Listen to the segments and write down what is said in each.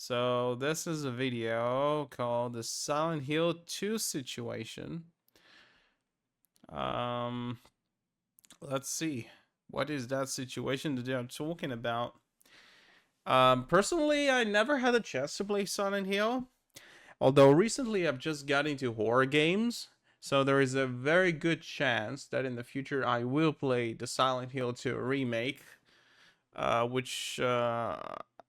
So this is a video called the Silent Hill 2 situation. Um, let's see. What is that situation that they're talking about? Personally, I never had a chance to play Silent Hill. Although recently I've just got into horror games. So there is a very good chance that in the future I will play the Silent Hill 2 remake. Which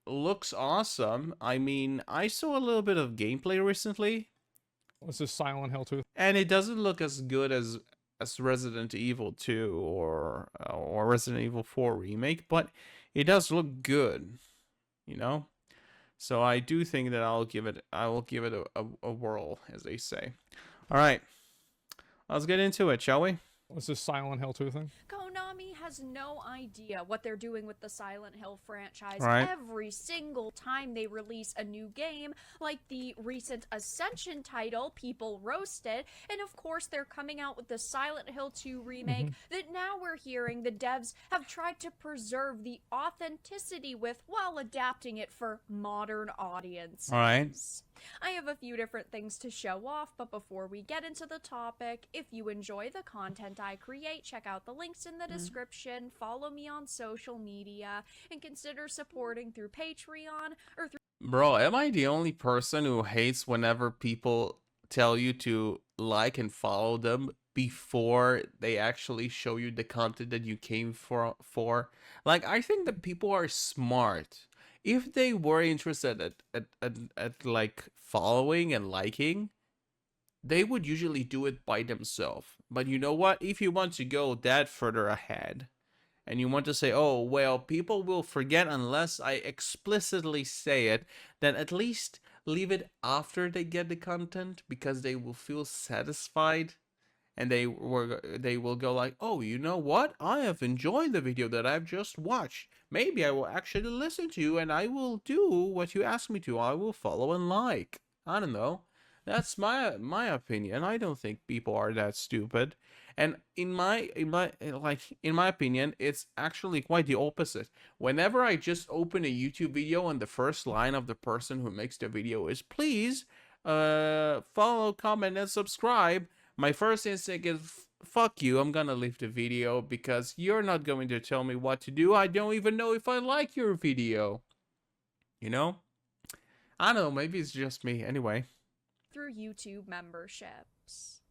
looks awesome. I mean, I saw a little bit of gameplay recently, This is Silent Hill 2. and it doesn't look as good as Resident Evil 2 or Resident Evil 4 remake, but it does look good, you know. So I do think that I will give it a whirl, as they say. All right, let's get into it, shall we? What's this Silent Hill 2 thing? Konami has no idea what they're doing with the Silent Hill franchise. Right. Every single time they release a new game, like the recent Ascension title, people roasted, and of course they're coming out with the Silent Hill 2 remake that now we're hearing the devs have tried to preserve the authenticity with while adapting it for modern audiences. All right. I have a few different things to show off, but before we get into the topic, if you enjoy the content I create, check out the links in the description, follow me on social media, and consider supporting through Patreon or through Bro, am I the only person who hates whenever people tell you to like and follow them before they actually show you the content that you came for? Like, I think that people are smart. If they were interested at like following and liking, they would usually do it by themselves. But you know what? If you want to go that further ahead, and you want to say, oh, well, people will forget unless I explicitly say it, then at least leave it after they get the content, because they will feel satisfied and they will go like, oh, you know what? I have enjoyed the video that I've just watched. Maybe I will actually listen to you and I will do what you asked me to. I will follow and like. I don't know. That's my opinion. I don't think people are that stupid. And in my opinion, it's actually quite the opposite. Whenever I just open a YouTube video and the first line of the person who makes the video is, please follow, comment, and subscribe, my first instinct is, fuck you, I'm gonna leave the video because you're not going to tell me what to do. I don't even know if I like your video. You know? I don't know, maybe it's just me. Anyway. YouTube memberships.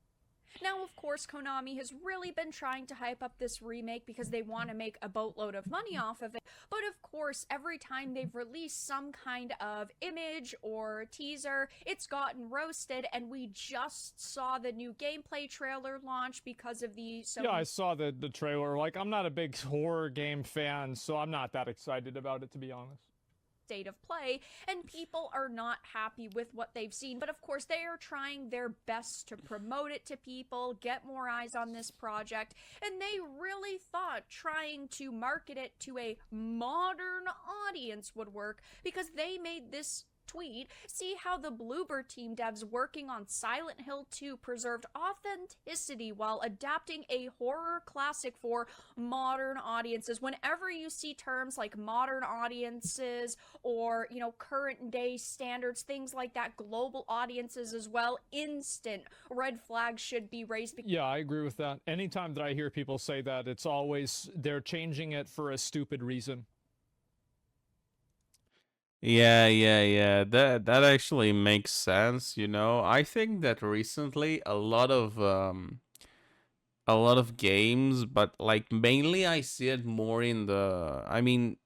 Now, of course, Konami has really been trying to hype up this remake because they want to make a boatload of money off of it. But of course, every time they've released some kind of image or teaser, it's gotten roasted, and we just saw the new gameplay trailer launch because of the Yeah, I saw the trailer. Like, I'm not a big horror game fan, so I'm not that excited about it, to be honest. State of play, and people are not happy with what they've seen. But of course, they are trying their best to promote it to people, get more eyes on this project, and they really thought trying to market it to a modern audience would work, because they made this tweet: see how the Bloober team devs working on Silent Hill 2 preserved authenticity while adapting a horror classic for modern audiences. Whenever you see terms like modern audiences or, you know, current day standards, things like that, global audiences as well, instant red flags should be raised. Yeah, I agree with that. Anytime that I hear people say that, it's always they're changing it for a stupid reason. Yeah. That actually makes sense, you know. I think that recently a lot of games, but like mainly I see it more in the, I mean,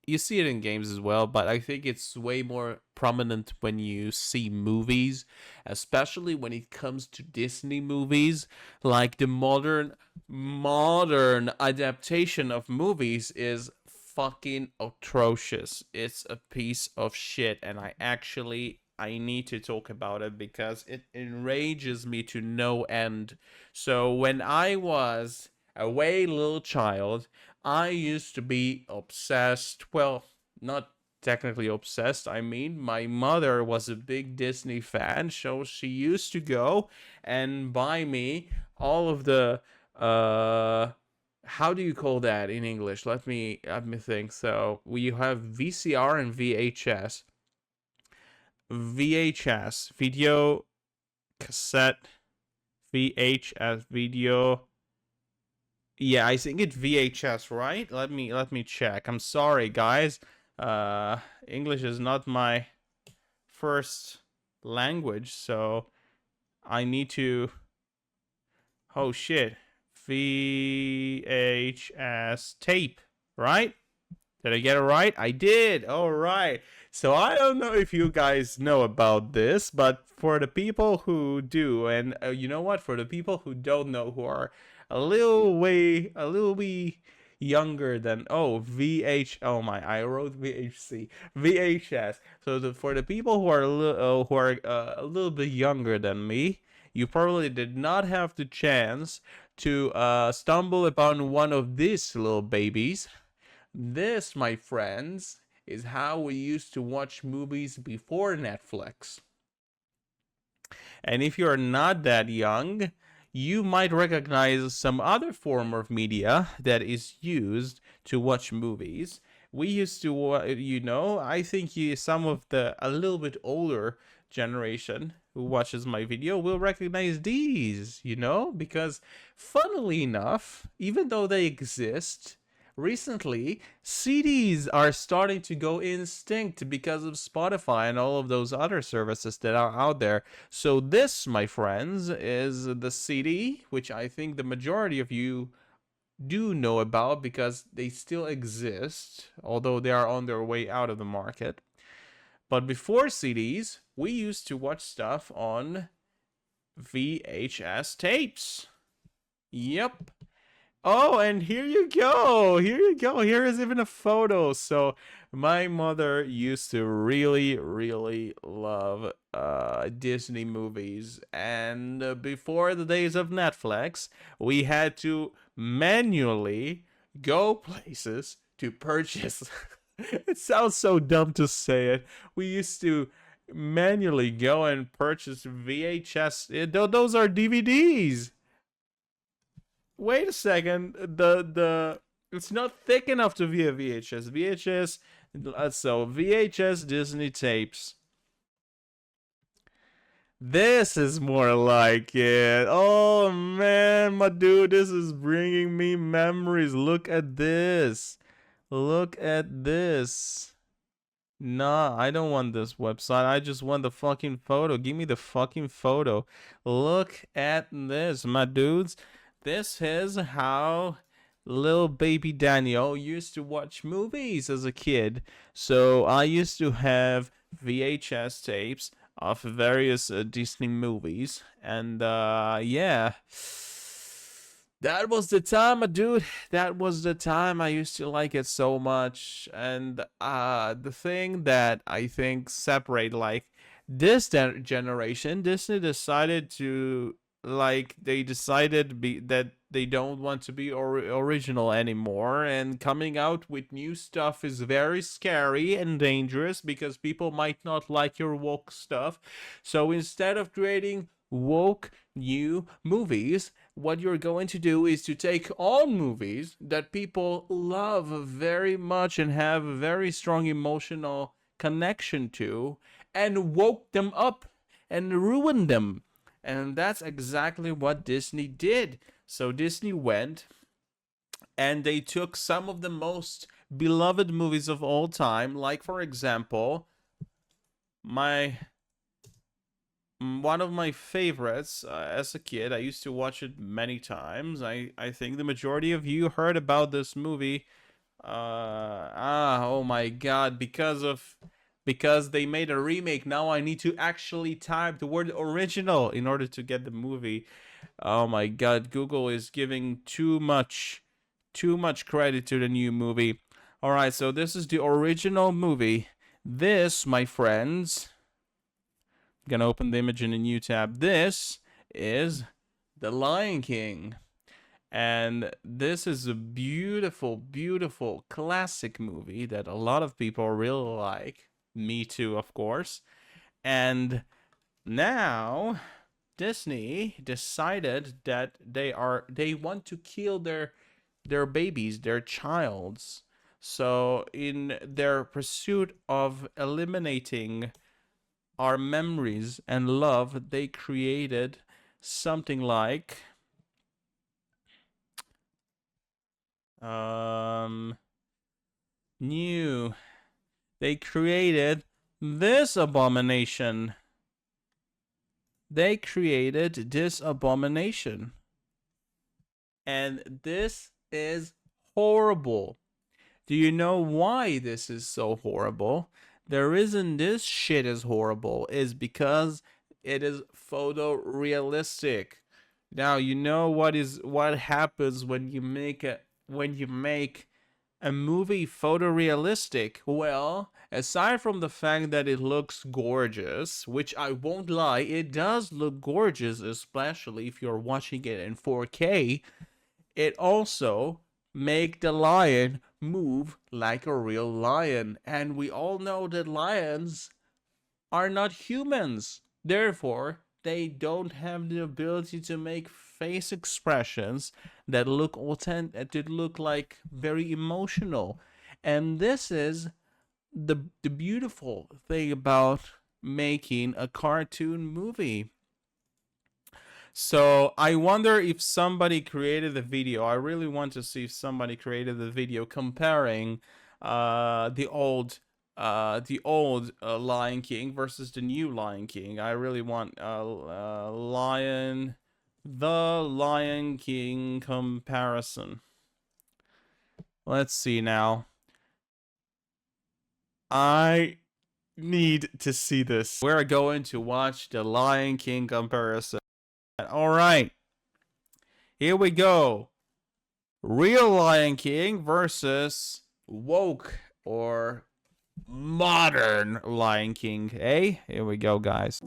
you see it in games as well, but I think it's way more prominent when you see movies, especially when it comes to Disney movies. Like the modern adaptation of movies is fucking atrocious. It's a piece of shit, and I need to talk about it because it enrages me to no end. So when I was a way little child, I used to be obsessed. Well, not technically obsessed. I mean, my mother was a big Disney fan, so she used to go and buy me all of the how do you call that in English? Let me think. So we have VCR and VHS. VHS, video cassette, VHS, video. Yeah, I think it's VHS, right? Let me check. I'm sorry, guys. English is not my first language, so I need to. Oh shit, VHS tape, right? Did I get it right? I did. All right. So I don't know if you guys know about this, but for the people who do, and you know what? For the people who don't know, who are a little bit younger than oh my, I wrote VHC, VHS. So for the people who are a little bit younger than me, you probably did not have the chance to stumble upon one of these little babies. This, my friends, is how we used to watch movies before Netflix. And if you're not that young, you might recognize some other form of media that is used to watch movies. We used to, I think some of the a little bit older generation who watches my video will recognize these, because funnily enough, even though they exist, recently, CDs are starting to go extinct because of Spotify and all of those other services that are out there. So this, my friends, is the CD, which I think the majority of you do know about because they still exist, although they are on their way out of the market. But before CDs, we used to watch stuff on VHS tapes. Yep. Oh, and here you go. Here you go. Here is even a photo. So my mother used to really, really love Disney movies. And before the days of Netflix, we had to manually go places to purchase. It sounds so dumb to say it. We used to manually go and purchase VHS. Those are DVDs. Wait a second. The it's not thick enough to be a VHS. So VHS Disney tapes. This is more like it. Oh man, my dude, this is bringing me memories. Look at this. Look at this. Nah, I don't want this website. I just want the fucking photo. Give me the fucking photo. Look at this, my dudes. This is how little baby Daniel used to watch movies as a kid. So I used to have VHS tapes of various Disney movies. And yeah, that was the time, dude. That was the time. I used to like it so much. And the thing that I think separate like this generation, Disney decided to that they don't want to be original anymore, and coming out with new stuff is very scary and dangerous because people might not like your woke stuff. So instead of creating woke new movies, what you're going to do is to take all movies that people love very much and have a very strong emotional connection to and woke them up and ruin them. And that's exactly what Disney did. So Disney went and they took some of the most beloved movies of all time, like for example, one of my favorites as a kid. I used to watch it many times. I think the majority of you heard about this movie. Oh my god, because they made a remake. Now I need to actually type the word original in order to get the movie. Oh my god, Google is giving too much credit to the new movie. All right, so this is the original movie. This, my friends, I'm gonna open the image in a new tab. This is The Lion King. And this is a beautiful, beautiful classic movie that a lot of people really like. Me too, of course. And now Disney decided that they want to kill their babies, their childs. So in their pursuit of eliminating our memories and love, they created something like new. They created this abomination. They created this abomination. And this is horrible. Do you know why this is so horrible? The reason this shit is horrible is because it is photorealistic. Now you know what happens when you make a movie photorealistic. Well, aside from the fact that it looks gorgeous, which I won't lie, it does look gorgeous, especially if you're watching it in 4K, it also make the lion move like a real lion. And we all know that lions are not humans. Therefore, they don't have the ability to make face expressions that look authentic, that look like very emotional. And this is the beautiful thing about making a cartoon movie. So I wonder if somebody created the video. I really want to see if somebody created the video comparing the old Lion King versus the new Lion King. I really want the Lion King comparison. Let's see now. I need to see this. We're going to watch the Lion King comparison. All right, here we go. Real Lion King versus woke or modern Lion King. Hey, here we go, guys.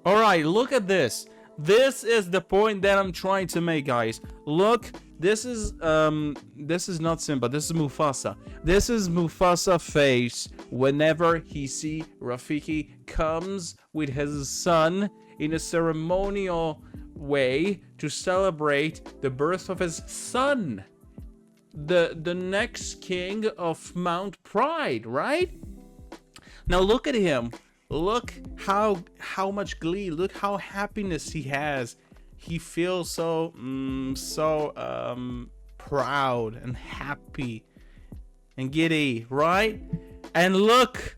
All right, look at this. This is the point that I'm trying to make, guys. Look, this is not Simba. This is Mufasa. This is Mufasa face whenever he see Rafiki comes with his son in a ceremonial way to celebrate the birth of his son, the next king of Mount Pride, right? Now look at him. Look how much glee. Look how happiness he has. He feels so proud and happy and giddy, right? And look,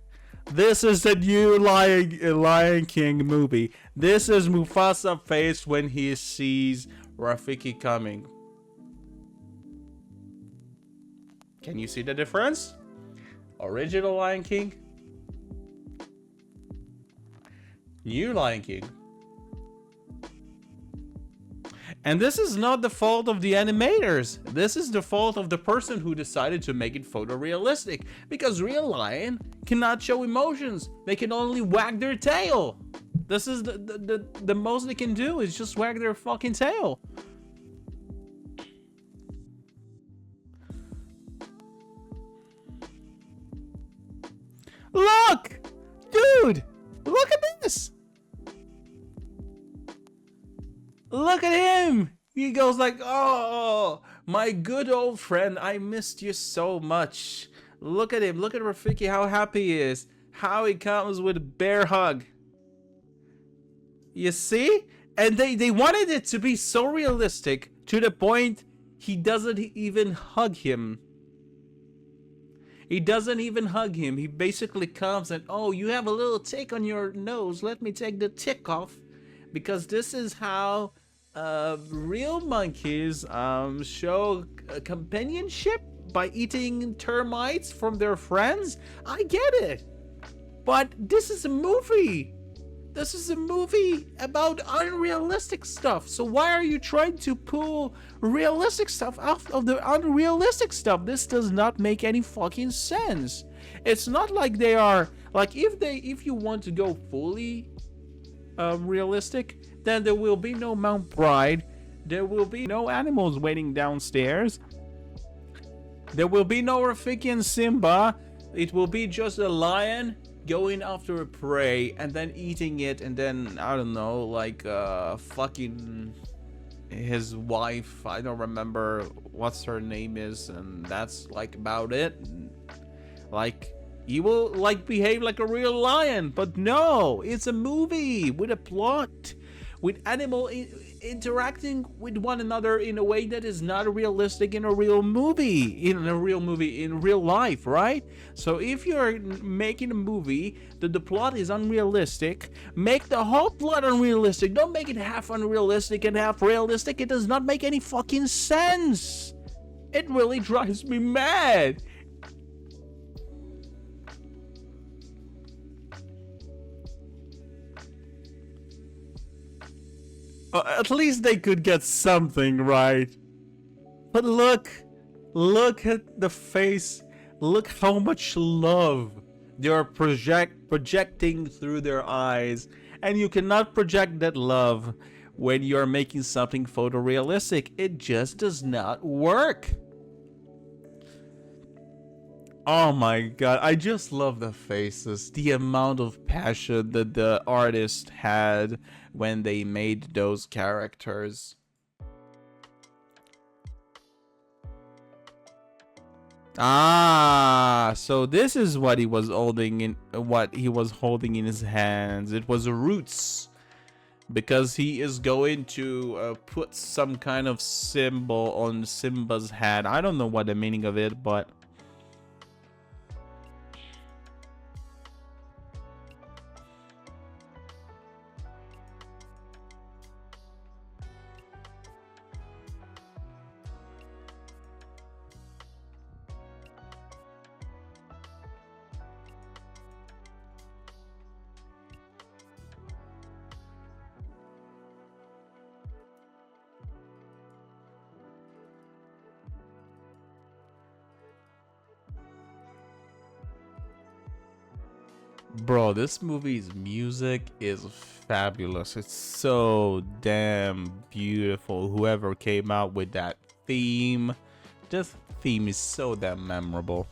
this is the new Lion King movie. This is Mufasa face when he sees Rafiki coming. Can you see the difference? Original Lion King, new Lion King. And this is not the fault of the animators. This is the fault of the person who decided to make it photorealistic. Because real lion cannot show emotions. They can only wag their tail. This is the most they can do is just wag their fucking tail. Look! Dude! Look at this! Look at him! He goes like, oh, my good old friend, I missed you so much. Look at him. Look at Rafiki, how happy he is. How he comes with a bear hug. You see? And they wanted it to be so realistic to the point he doesn't even hug him. He doesn't even hug him. He basically comes and, oh, you have a little tick on your nose. Let me take the tick off. Because this is how real monkeys show companionship by eating termites from their friends. I get it. But this is a movie. This is a movie about unrealistic stuff. So why are you trying to pull realistic stuff out of the unrealistic stuff? This does not make any fucking sense. It's not like they are like if you want to go fully realistic, then there will be no Mount Pride. There will be no animals waiting downstairs. There will be no Rafiki and Simba. It will be just a lion going after a prey and then eating it, and then I don't know, like fucking his wife. I don't remember what's her name is, and that's like about it. Like He will like behave like a real lion, but no, it's a movie with a plot, with interacting with one another in a way that is not realistic in a real movie, in real life, right? So if you're making a movie that the plot is unrealistic, make the whole plot unrealistic. Don't make it half unrealistic and half realistic. It does not make any fucking sense. It really drives me mad. At least they could get something right. But look at the face. Look how much love they're projecting through their eyes. And you cannot project that love when you're making something photorealistic. It just does not work. Oh my god, I just love the faces. The amount of passion that the artist had when they made those characters. Ah, so this is what he was holding in his hands. It was roots, because he is going to put some kind of symbol on Simba's head. I don't know what the meaning of it, but bro, this movie's music is fabulous. It's so damn beautiful. Whoever came out with that theme, this theme is so damn memorable.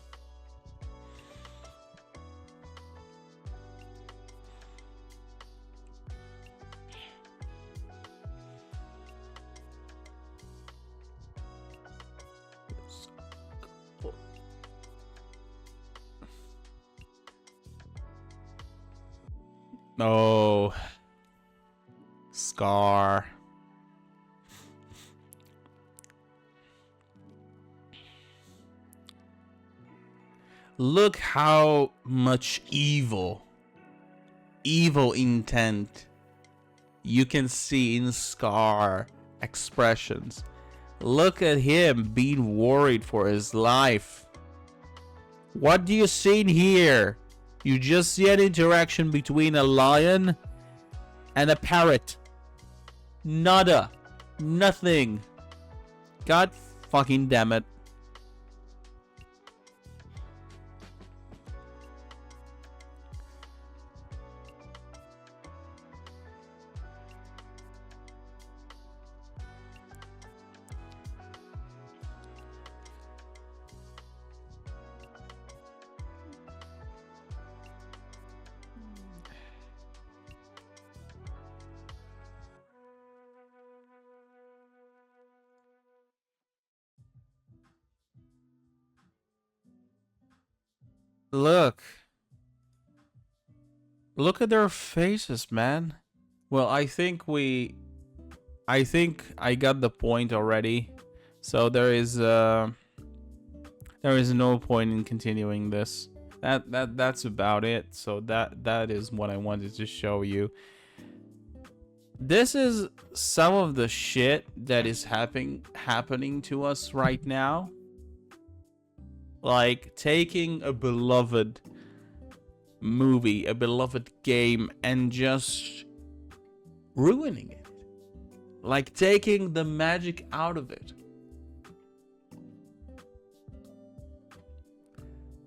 Oh, Scar. Look how much evil intent you can see in Scar expressions. Look at him being worried for his life. What do you see in here? You just see an interaction between a lion and a parrot. Nada. Nothing. God fucking damn it. Look. Look at their faces, man. Well, I think I got the point already. So there is no point in continuing this. That's about it. So that is what I wanted to show you. This is some of the shit that is happening to us right now. Like taking a beloved movie, a beloved game, and just ruining it. Like taking the magic out of it.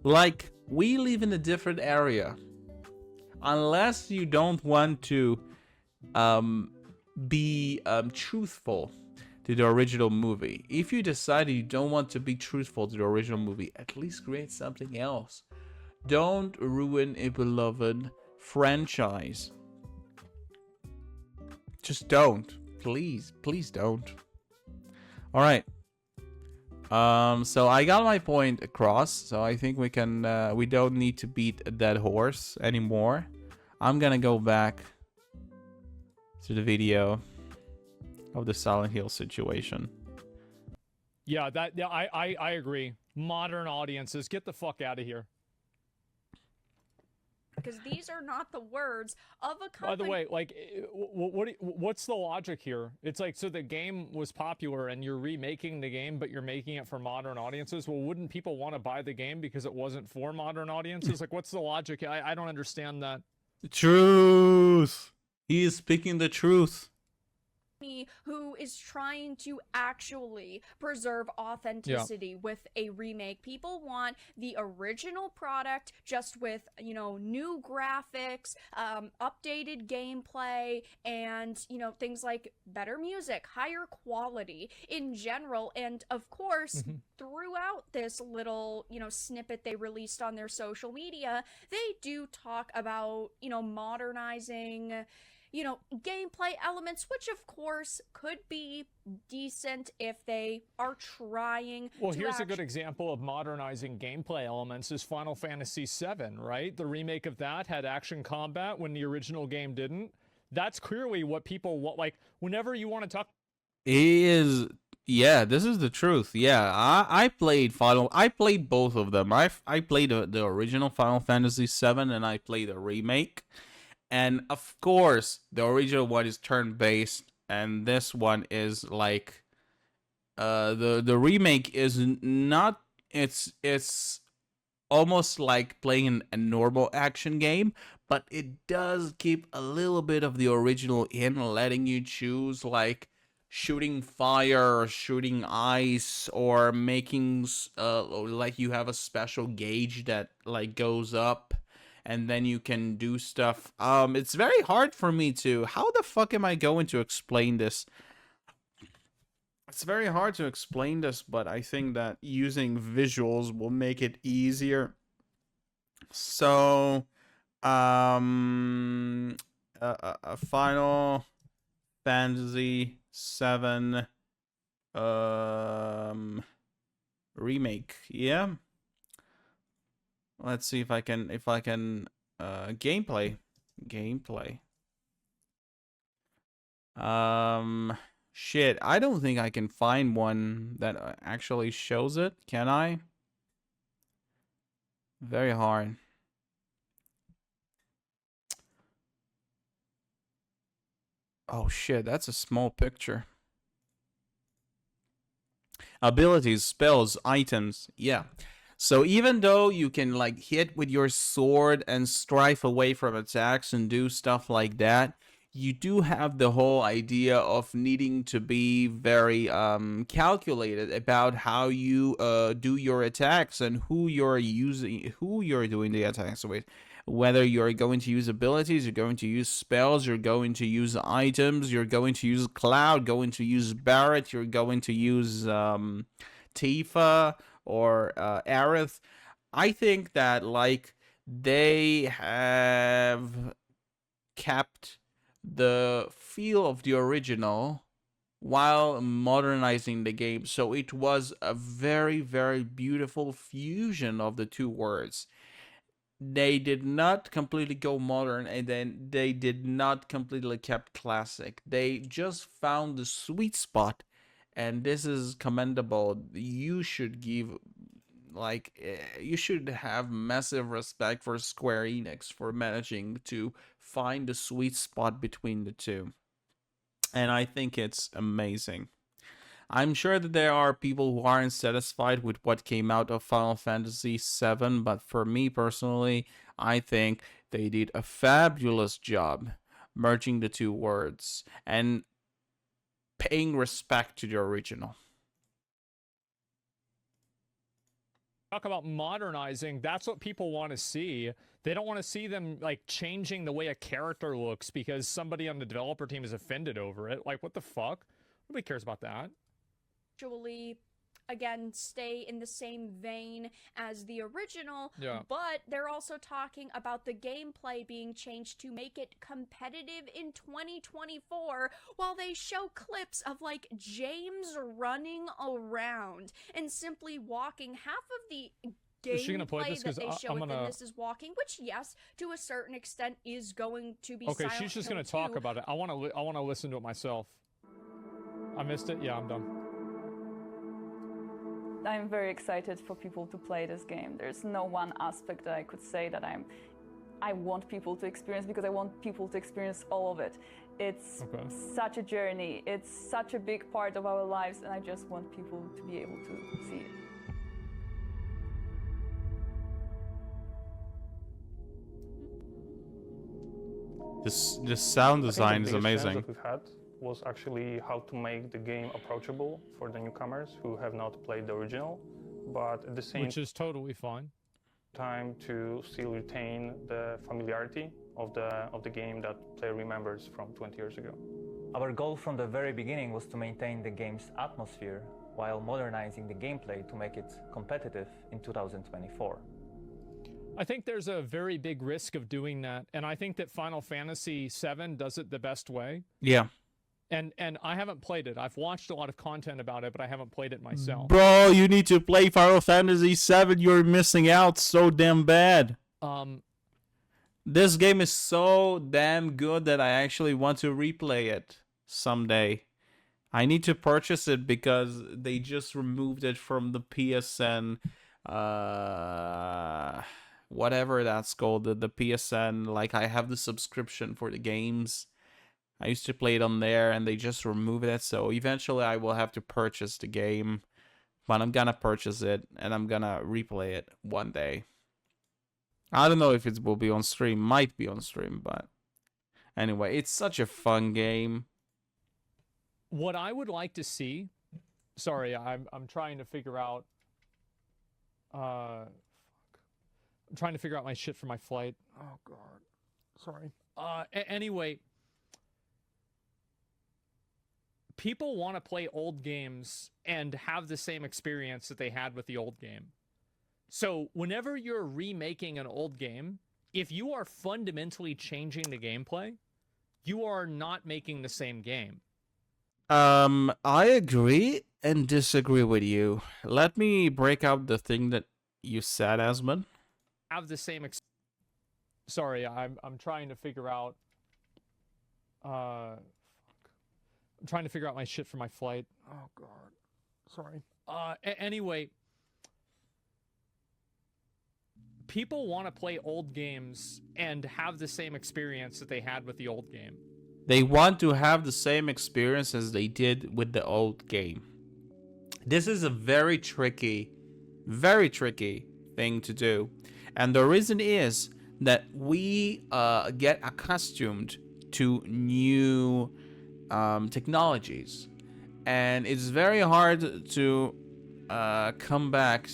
Like, we live in a different area. Unless you don't want to be truthful to the original movie. If you decide you don't want to be truthful to the original movie, at least create something else. Don't ruin a beloved franchise. Just don't. Please don't. Alright. So I got my point across. So I think we can. We don't need to beat a dead horse anymore. I'm gonna go back to the video of the Silent Hill situation. Yeah, I agree. Modern audiences, get the fuck out of here. Because these are not the words of a company. By the way, like, what's the logic here? It's like, so the game was popular and you're remaking the game, but you're making it for modern audiences. Well, wouldn't people want to buy the game because it wasn't for modern audiences? Like, what's the logic? I don't understand that. Truth. He is speaking the truth. Who is trying to actually preserve authenticity with a remake. People want the original product just with, you know, new graphics, updated gameplay, and, you know, things like better music, higher quality in general. And of course, throughout this little, you know, snippet they released on their social media, they do talk about, you know, modernizing, you know, gameplay elements, which of course could be decent if they are trying. Well, here's a good example of modernizing gameplay elements is Final Fantasy VII, right? The remake of that had action combat when the original game didn't. That's clearly what people want. Like, whenever you want to talk... Yeah, this is the truth. Yeah, I played both of them. I played the original Final Fantasy VII and I played the remake. And of course, the original one is turn-based, and this one is like, the remake is not. It's almost like playing a normal action game, but it does keep a little bit of the original in, letting you choose like shooting fire, or shooting ice, or making like you have a special gauge that like goes up. And then you can do stuff. It's very hard for me to... How the fuck am I going to explain this? It's very hard to explain this, but I think that using visuals will make it easier. So, Final Fantasy VII, remake. Yeah. Let's see if I can gameplay. Shit, I don't think I can find one that actually shows it. Can I? Very hard. Oh shit, that's a small picture. Abilities, spells, items. Yeah. So even though you can like hit with your sword and strife away from attacks and do stuff like that, you do have the whole idea of needing to be very calculated about how you do your attacks and who you're doing the attacks with. Whether you're going to use abilities, you're going to use spells, you're going to use items, you're going to use Cloud, going to use Barret, you're going to use Tifa or Aerith. I think that like they have kept the feel of the original while modernizing the game, so it was a very, very beautiful fusion of the two words. They did not completely go modern, and then they did not completely kept classic. They just found the sweet spot, and this is commendable. You should give, like, you should have massive respect for Square Enix for managing to find the sweet spot between the two. And I think it's amazing. I'm sure that there are people who aren't satisfied with what came out of Final Fantasy VII, but for me personally, I think they did a fabulous job merging the two words and paying respect to the original. Talk about modernizing, that's what people want to see. They don't want to see them like changing the way a character looks because somebody on the developer team is offended over it. Like, what the fuck? Nobody cares about that. Actually again, stay in the same vein as the original, Yeah. but they're also talking about the gameplay being changed to make it competitive in 2024, while they show clips of, like, James running around and simply walking. Half of the Is she gonna play gameplay this? that 'Cause they show I'm within gonna. this is walking, which, yes, to a certain extent is going to be Okay, Silent she's just Hill gonna talk 2. about it. I wanna listen to it myself. I missed it. Yeah, I'm done. I'm very excited for people to play this game. There's no one aspect that I could say that I want people to experience, because I want people to experience all of it. It's Okay. such a journey. It's such a big part of our lives, and I just want people to be able to see it. This sound I think design the is biggest challenge amazing. that we've had was actually how to make the game approachable for the newcomers who have not played the original, but at the same Which is totally fine. time to still retain the familiarity of the game that player remembers from 20 years ago. Our goal from the very beginning was to maintain the game's atmosphere while modernizing the gameplay to make it competitive in 2024. I think there's a very big risk of doing that, and I think that Final Fantasy VII does it the best way. Yeah. And I haven't played it. I've watched a lot of content about it, but I haven't played it myself. Bro, you need to play Final Fantasy VII. You're missing out so damn bad. This game is so damn good that I actually want to replay it someday. I need to purchase it because they just removed it from the PSN, whatever that's called, the PSN. Like, I have the subscription for the games. I used to play it on there, and they just removed it. So eventually, I will have to purchase the game, but I'm gonna purchase it and I'm gonna replay it one day. I don't know if it will be on stream. Might be on stream, but anyway, it's such a fun game. What I would like to see, sorry, I'm trying to figure out. I'm trying to figure out my shit for my flight. Oh god, sorry. Anyway, people want to play old games and have the same experience that they had with the old game. So whenever you're remaking an old game, if you are fundamentally changing the gameplay, you are not making the same game. I agree and disagree with you. Let me break out the thing that you said, Asmund. Have the same sorry, I'm trying to figure out I'm trying to figure out my shit for my flight. Oh god. Sorry. Anyway, people want to play old games and have the same experience that they had with the old game. They want to have the same experience as they did with the old game. This is a very tricky thing to do. And the reason is that we get accustomed to new technologies. And it's very hard to come back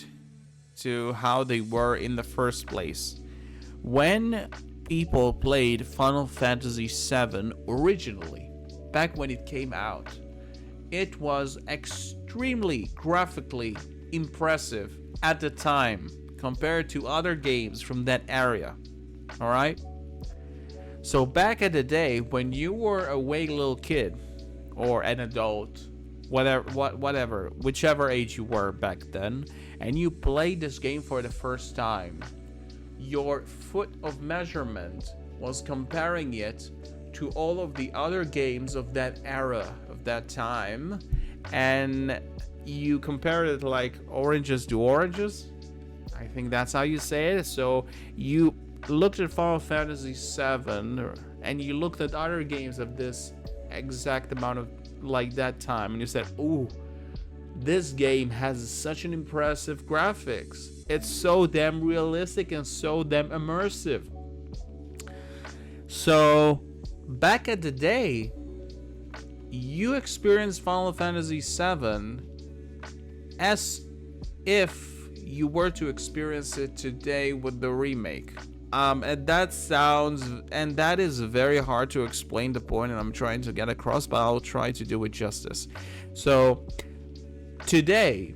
to how they were in the first place. When people played Final Fantasy VII originally, back when it came out, it was extremely graphically impressive at the time compared to other games from that area. All right? So back at the day when you were a wee little kid or an adult, whatever, whichever age you were back then, and you played this game for the first time, your foot of measurement was comparing it to all of the other games of that era, of that time, and you compared it like oranges to oranges. I think that's how you say it. So you looked at Final Fantasy VII and you looked at other games of this exact amount of like that time, and you said, ooh, this game has such an impressive graphics. It's so damn realistic and so damn immersive. So back at the day, you experienced Final Fantasy VII as if you were to experience it today with the remake. And that is very hard to explain the point, and I'm trying to get across, but I'll try to do it justice. So today,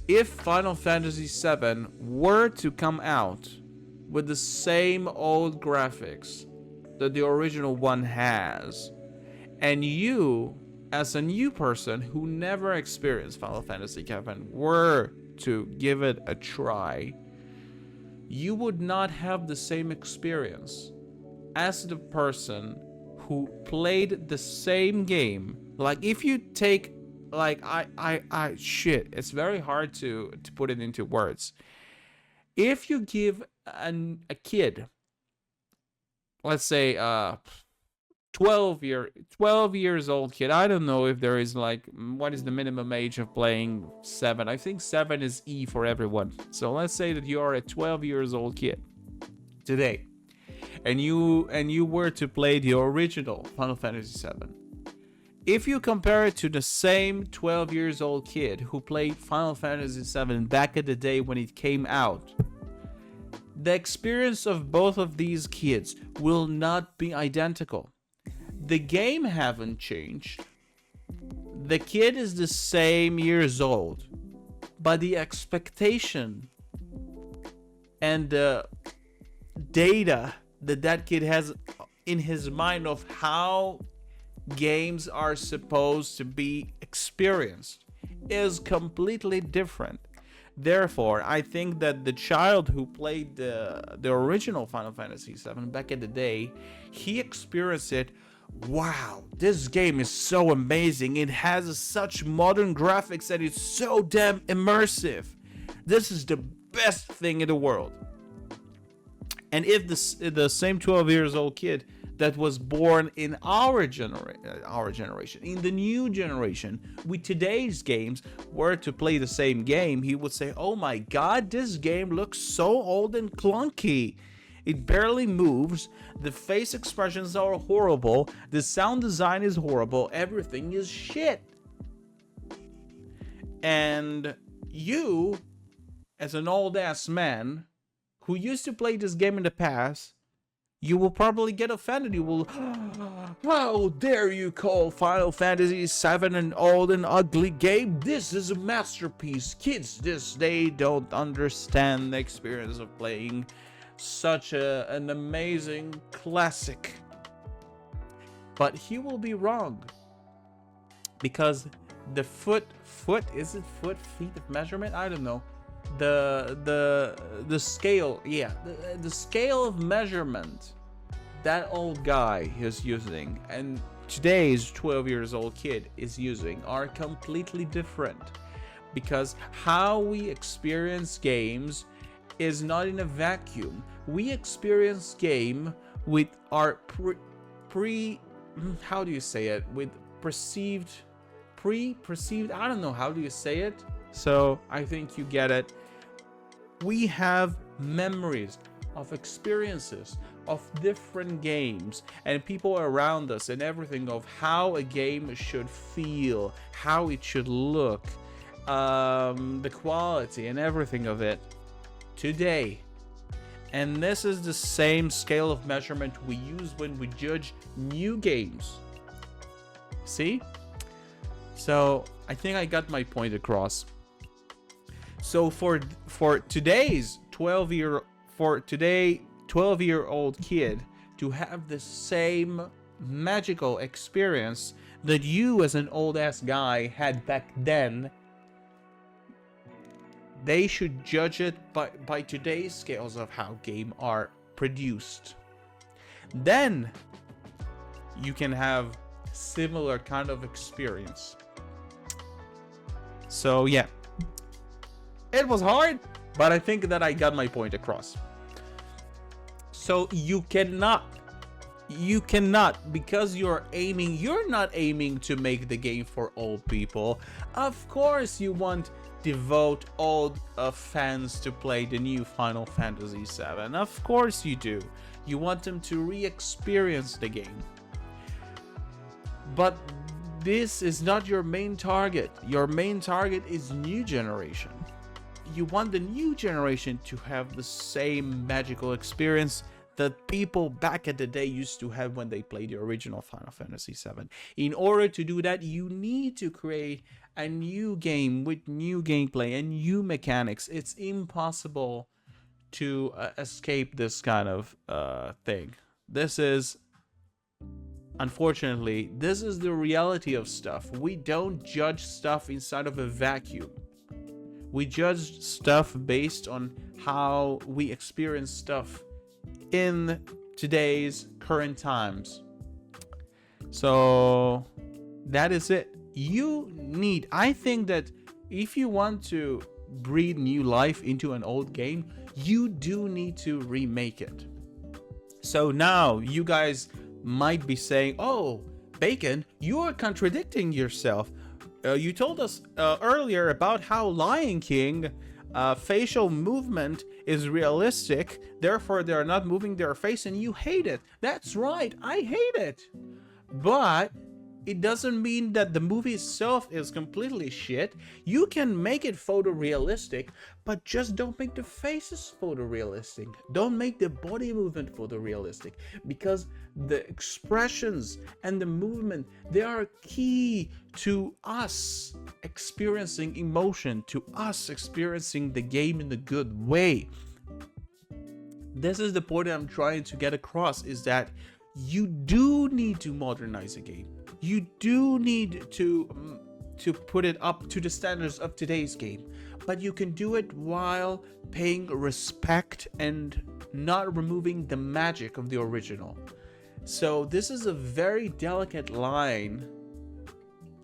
if Final Fantasy VII were to come out with the same old graphics that the original one has, and you, as a new person who never experienced Final Fantasy VII, were to give it a try, you would not have the same experience as the person who played the same game. Like, if you take, like, shit, it's very hard to put it into words. If you give a kid, let's say 12 years old kid, I don't know if there is, like, what is the minimum age of playing 7? I think 7 is E for everyone. So let's say that you are a 12 years old kid today, and you were to play the original Final Fantasy VII. If you compare it to the same 12 years old kid who played Final Fantasy VII back in the day when it came out, the experience of both of these kids will not be identical. The game haven't changed. The kid is the same years old, but the expectation and the data that kid has in his mind of how games are supposed to be experienced is completely different. Therefore, I think that the child who played the original Final Fantasy VII back in the day, he experienced it. Wow, this game is so amazing. It has such modern graphics and it's so damn immersive. This is the best thing in the world. And if the same 12 years old kid that was born in our generation, in the new generation, with today's games, were to play the same game, he would say, oh my god, this game looks so old and clunky. It barely moves, the face expressions are horrible, the sound design is horrible, everything is shit. And you, as an old ass man who used to play this game in the past, you will probably get offended. You will, how dare you call Final Fantasy VII an old and ugly game? This is a masterpiece. Kids, they don't understand the experience of playing such an amazing classic. But he will be wrong, because the feet of measurement, I don't know, the scale, yeah, the scale of measurement that old guy is using and today's 12 years old kid is using are completely different, because how we experience games is not in a vacuum. We experience game with our how do you say it, with perceived, I don't know, how do you say it? So I think you get it. We have memories of experiences of different games and people around us and everything, of how a game should feel, how it should look, the quality and everything of it today. And this is the same scale of measurement we use when we judge new games. See? So I think I got my point across. So for today's 12-year-old kid to have the same magical experience that you as an old ass guy had back then, they should judge it by today's scales of how games are produced. Then you can have similar kind of experience. So yeah, it was hard, but I think that I got my point across. So you cannot, because you're not aiming to make the game for old people. Of course you want devote old fans to play the new Final Fantasy VII. Of course you do. You want them to re-experience the game. But this is not your main target. Your main target is new generation. You want the new generation to have the same magical experience that people back at the day used to have when they played the original Final Fantasy VII. In order to do that, you need to create a new game with new gameplay and new mechanics. It's impossible to escape this kind of thing. This is, unfortunately, this is the reality of stuff. We don't judge stuff inside of a vacuum. We judge stuff based on how we experience stuff in today's current times. So that is it. I think that if you want to breathe new life into an old game, you do need to remake it. So now you guys might be saying, oh, Bacon, you're contradicting yourself. You told us earlier about how Lion King facial movement is realistic, therefore they're not moving their face and you hate it. That's right, I hate it. But it doesn't mean that the movie itself is completely shit. You can make it photorealistic, but just don't make the faces photorealistic. Don't make the body movement photorealistic, because the expressions and the movement, they are key to us experiencing emotion, to us experiencing the game in a good way. This is the point I'm trying to get across, is that you do need to modernize a game. You do need to put it up to the standards of today's game, but you can do it while paying respect and not removing the magic of the original. So this is a very delicate line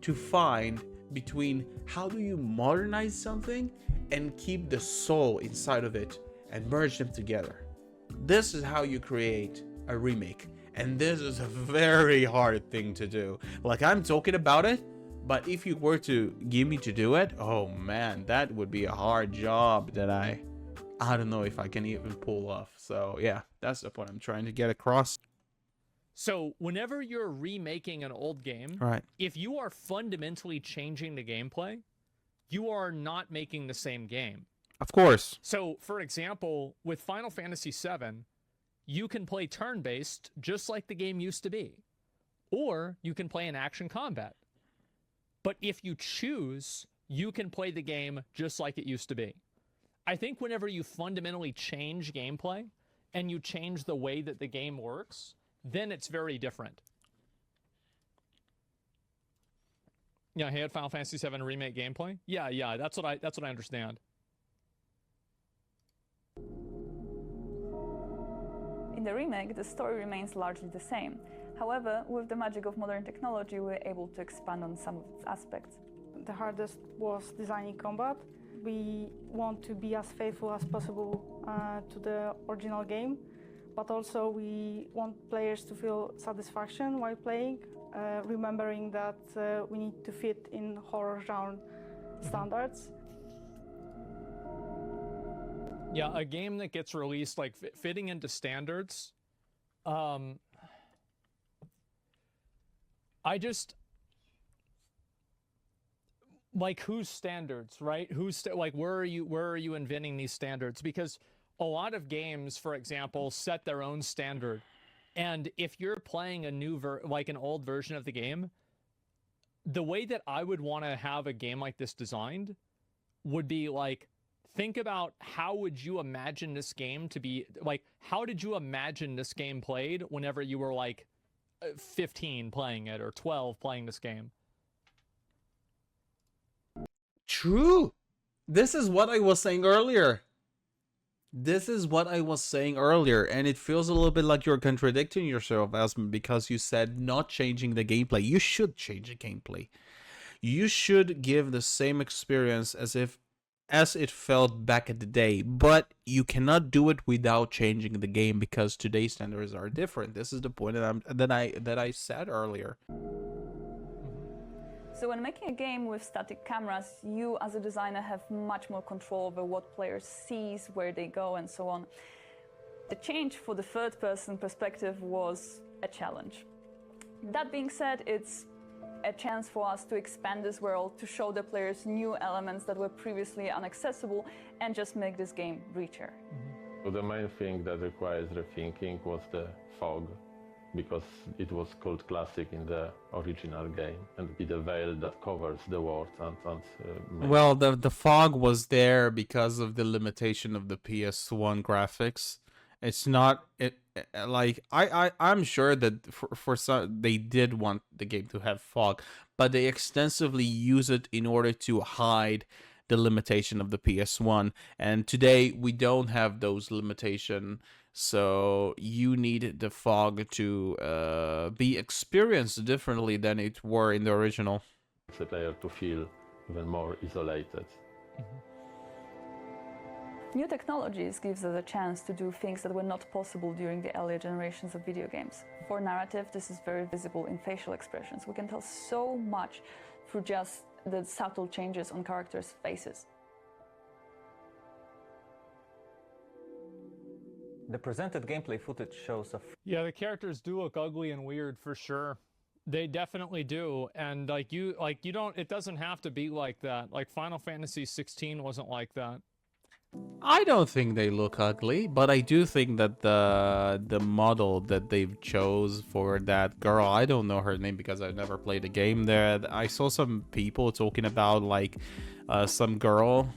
to find between how do you modernize something and keep the soul inside of it and merge them together. This is how you create a remake. And this is a very hard thing to do. Like, I'm talking about it, but if you were to give me to do it, oh man, that would be a hard job that I don't know if I can even pull off. So yeah, that's the point I'm trying to get across. So whenever you're remaking an old game, Right. if you are fundamentally changing the gameplay, you are not making the same game. Of course. So, for example, with Final Fantasy VII, you can play turn-based just like the game used to be. Or you can play in action combat. But if you choose, you can play the game just like it used to be. I think whenever you fundamentally change gameplay and you change the way that the game works, then it's very different. Yeah, hey, had Final Fantasy VII Remake gameplay? Yeah, that's what I understand. In the remake, the story remains largely the same. However, with the magic of modern technology, we're able to expand on some of its aspects. The hardest was designing combat. We want to be as faithful as possible to the original game, but also we want players to feel satisfaction while playing, remembering that we need to fit in horror genre standards. Yeah, a game that gets released, like, fitting into standards, I just, like, whose standards, right? Like, where are you inventing these standards? Because a lot of games, for example, set their own standard. And if you're playing a new like an old version of the game, the way that I would want to have a game like this designed would be like, think about how would you imagine this game to be, like, how did you imagine this game played whenever you were like 15 playing it or 12 playing this game? True. This is what I was saying earlier. This is what I was saying earlier, and it feels a little bit like you're contradicting yourself, Asman, because you said not changing the gameplay. You should change the gameplay. You should give the same experience as it felt back in the day, but you cannot do it without changing the game because today's standards are different. This is the point that I said earlier. So when making a game with static cameras, you as a designer have much more control over what players sees, where they go, and so on. The change for the third-person perspective was a challenge. That being said, it's a chance for us to expand this world, to show the players new elements that were previously inaccessible, and just make this game richer. The main thing that requires rethinking was the fog, because it was called classic in the original game, and it's a veil that covers the world Well, the fog was there because of the limitation of the PS1 graphics. It's not like I'm sure that for some they did want the game to have fog, but they extensively use it in order to hide the limitation of the PS1. And today we don't have those limitation, so you need the fog to be experienced differently than it were in the original. the player to feel even more isolated. New technologies gives us a chance to do things that were not possible during the earlier generations of video games. For narrative, this is very visible in facial expressions. We can tell so much through just the subtle changes on characters' faces. The presented gameplay footage shows a Yeah, the characters do look ugly and weird for sure. They definitely do, and you don't. It doesn't have to be like that. Like Final Fantasy 16 wasn't like that. I don't think they look ugly, but I do think that the model that they've chose for that girl, I don't know her name because I never played the game there. I saw some people talking about like some girl,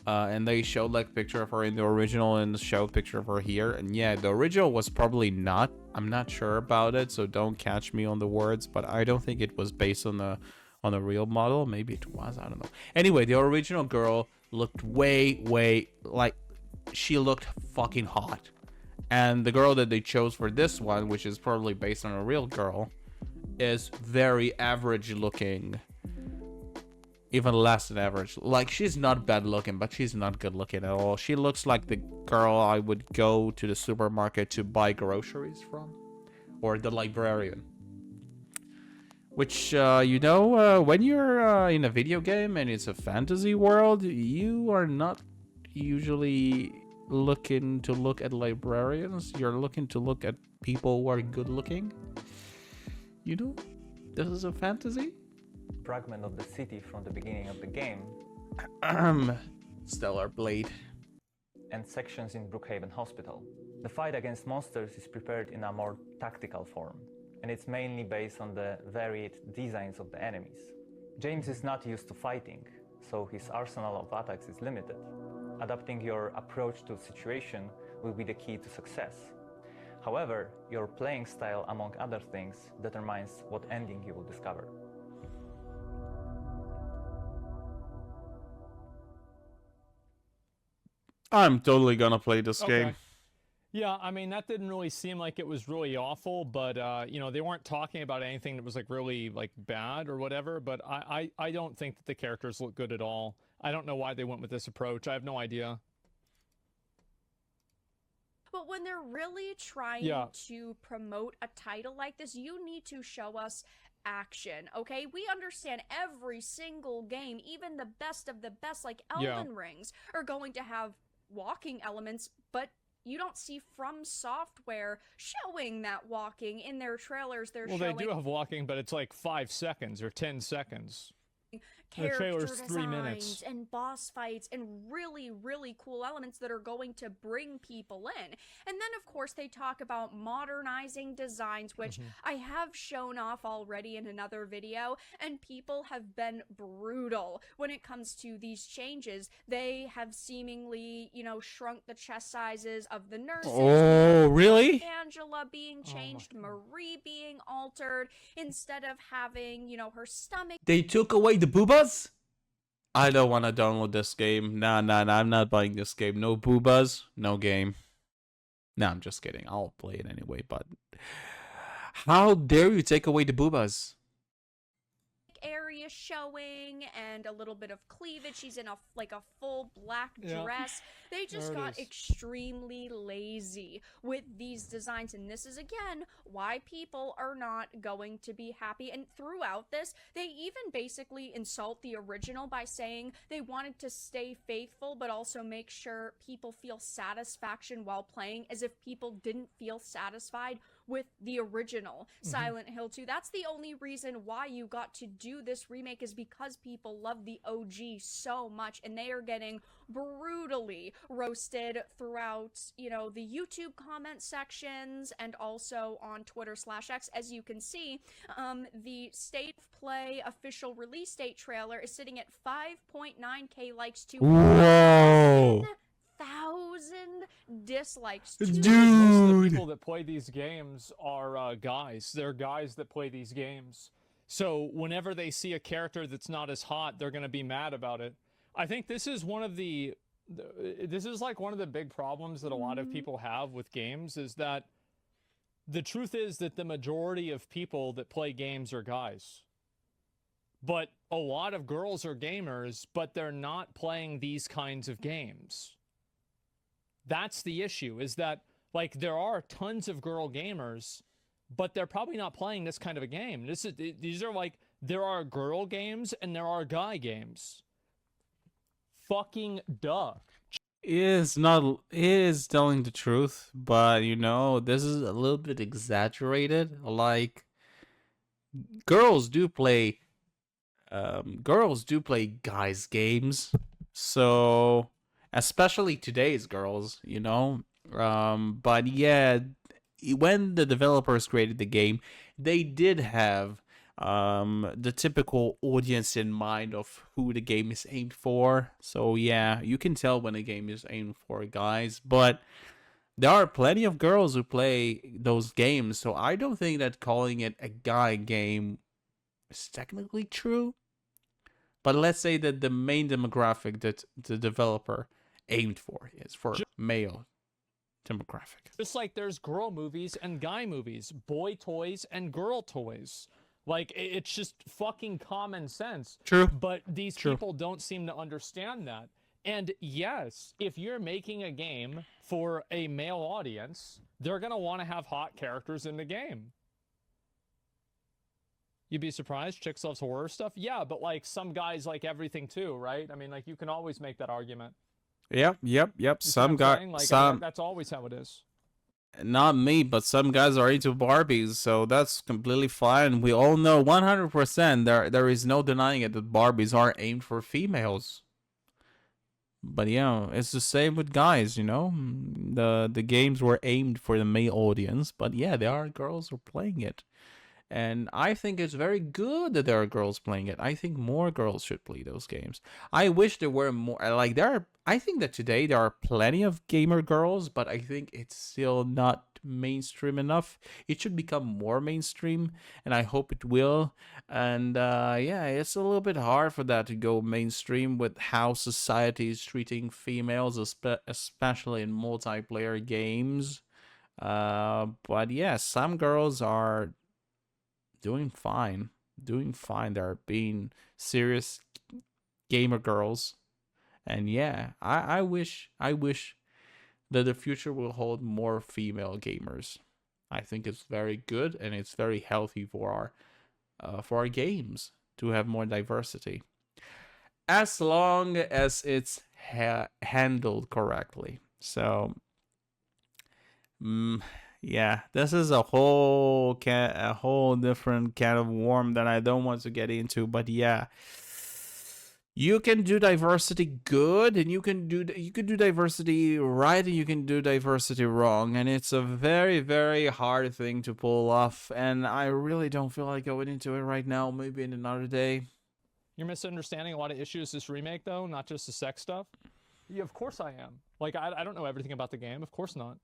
and they showed like a picture of her in the original and showed a picture of her here. And yeah, the original was probably not. I'm not sure about it, so don't catch me on the words, but I don't think it was based on a real model. Maybe it was, I don't know. Anyway, the original girl looked way like she looked fucking hot, and the girl that they chose for this one, which is probably based on a real girl, is very average looking, even less than average. Like, she's not bad looking, but she's not good looking at all. She looks like the girl I would go to the supermarket to buy groceries from, or the librarian. Which, when you're in a video game and it's a fantasy world, you are not usually looking to look at librarians. You're looking to look at people who are good looking. You know, this is a fantasy. fragment of the city from the beginning of the game, Stellar Blade, and sections in Brookhaven Hospital. The fight against monsters is prepared in a more tactical form, and it's mainly based on the varied designs of the enemies. James is not used to fighting, so his arsenal of attacks is limited. Adapting your approach to the situation will be the key to success. However, your playing style, among other things, determines what ending you will discover. I'm totally gonna play this game. Yeah, I mean, that didn't really seem like it was really awful, but, they weren't talking about anything that was, like, really, like, bad or whatever, but I don't think that the characters look good at all. I don't know why they went with this approach. I have no idea. But when they're really trying to promote a title like this, you need to show us action, okay? We understand every single game, even the best of the best, like Elden Rings, are going to have walking elements, but you don't see From Software showing that walking in their trailers. They're showing... Well, they do have walking, but it's like 5 seconds or 10 seconds. Character the trailer's 3 minutes. and boss fights and really cool elements that are going to bring people in. And then of course they talk about modernizing designs, which I have shown off already in another video, and people have been brutal when it comes to these changes. They have seemingly, shrunk the chest sizes of the nurses. Oh, really? Angela being changed, Marie being altered, instead of having, her stomach. They took away the boobas? I don't want to download this game. Nah, I'm not buying this game. No boobas, no game. Nah, I'm just kidding. I'll play it anyway, but... How dare you take away the boobas? Area showing and a little bit of cleavage. She's in a full black dress. They just got extremely lazy with these designs, and this is again why people are not going to be happy. And throughout this, they even basically insult the original by saying they wanted to stay faithful but also make sure people feel satisfaction while playing, as if people didn't feel satisfied with the original Silent Hill 2. That's the only reason why you got to do this remake, is because people love the OG so much, and they are getting brutally roasted throughout, you know, the YouTube comment sections and also on Twitter/X. As you can see, the State of Play official release date trailer is sitting at 5.9k likes to Whoa! 1,000 dislikes. Most of the Dude! people that play these games are guys. They're guys that play these games. So whenever they see a character that's not as hot, they're going to be mad about it. I think this is one of the this is like one of the big problems that a lot of people have with games, is that the truth is that the majority of people that play games are guys. But a lot of girls are gamers, but they're not playing these kinds of games. That's the issue, is that, like, there are tons of girl gamers, but they're probably not playing this kind of a game. These are like, there are girl games and there are guy games. Fucking duh. Is telling the truth, but you know, this is a little bit exaggerated. Like, girls do play guys games, so especially today's girls, you know. But yeah, when the developers created the game, they did have the typical audience in mind of who the game is aimed for. So yeah, you can tell when a game is aimed for guys, but there are plenty of girls who play those games, so I don't think that calling it a guy game is technically true. But let's say that the main demographic that the developer aimed for is for male demographic. Just like there's girl movies and guy movies, boy toys and girl toys. Like, it's just fucking common sense. True. But these people don't seem to understand that. And yes, if you're making a game for a male audience, they're going to want to have hot characters in the game. You'd be surprised, chicks loves horror stuff? Yeah, but like some guys like everything too, right? I mean, like, you can always make that argument. Yep. You Some see what I'm guys, saying? Like, some, that's always how it is. not me, but some guys are into Barbies, so that's completely fine. We all know 100% there is no denying it that Barbies are aimed for females. But yeah, it's the same with guys, you know. The games were aimed for the male audience, but yeah, there are girls who are playing it. And I think it's very good that there are girls playing it. I think more girls should play those games. I wish there were more. Like, I think that today there are plenty of gamer girls, but I think it's still not mainstream enough. It should become more mainstream, and I hope it will. And yeah, it's a little bit hard for that to go mainstream with how society is treating females, especially in multiplayer games. But yeah, some girls are doing fine. They're being serious gamer girls. And yeah, I wish that the future will hold more female gamers. I think it's very good and it's very healthy for our games to have more diversity, as long as it's handled correctly. So yeah, this is a whole different can of worm that I don't want to get into. But yeah, you can do diversity good, and you can do diversity right, and you can do diversity wrong, and it's a very, very hard thing to pull off. And I really don't feel like going into it right now. Maybe in another day. You're misunderstanding a lot of issues this remake, though, not just the sex stuff. Yeah, of course I am. Like, I don't know everything about the game. Of course not.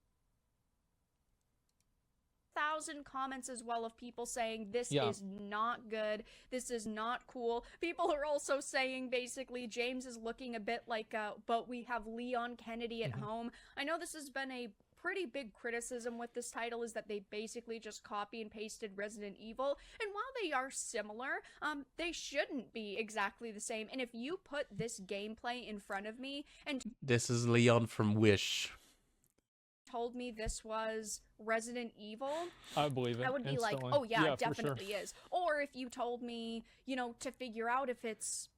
1,000 comments as well of people saying this is not good, this is not cool. People are also saying basically James is looking a bit like but we have Leon Kennedy at home. I know this has been a pretty big criticism with this title, is that they basically just copy and pasted Resident Evil, and while they are similar, they shouldn't be exactly the same. And if you put this gameplay in front of me and this is Leon from Wish told me this was Resident Evil, I believe it. I would be instantly. like, oh yeah, yeah, it definitely is. Or if you told me, you know, to figure out if it's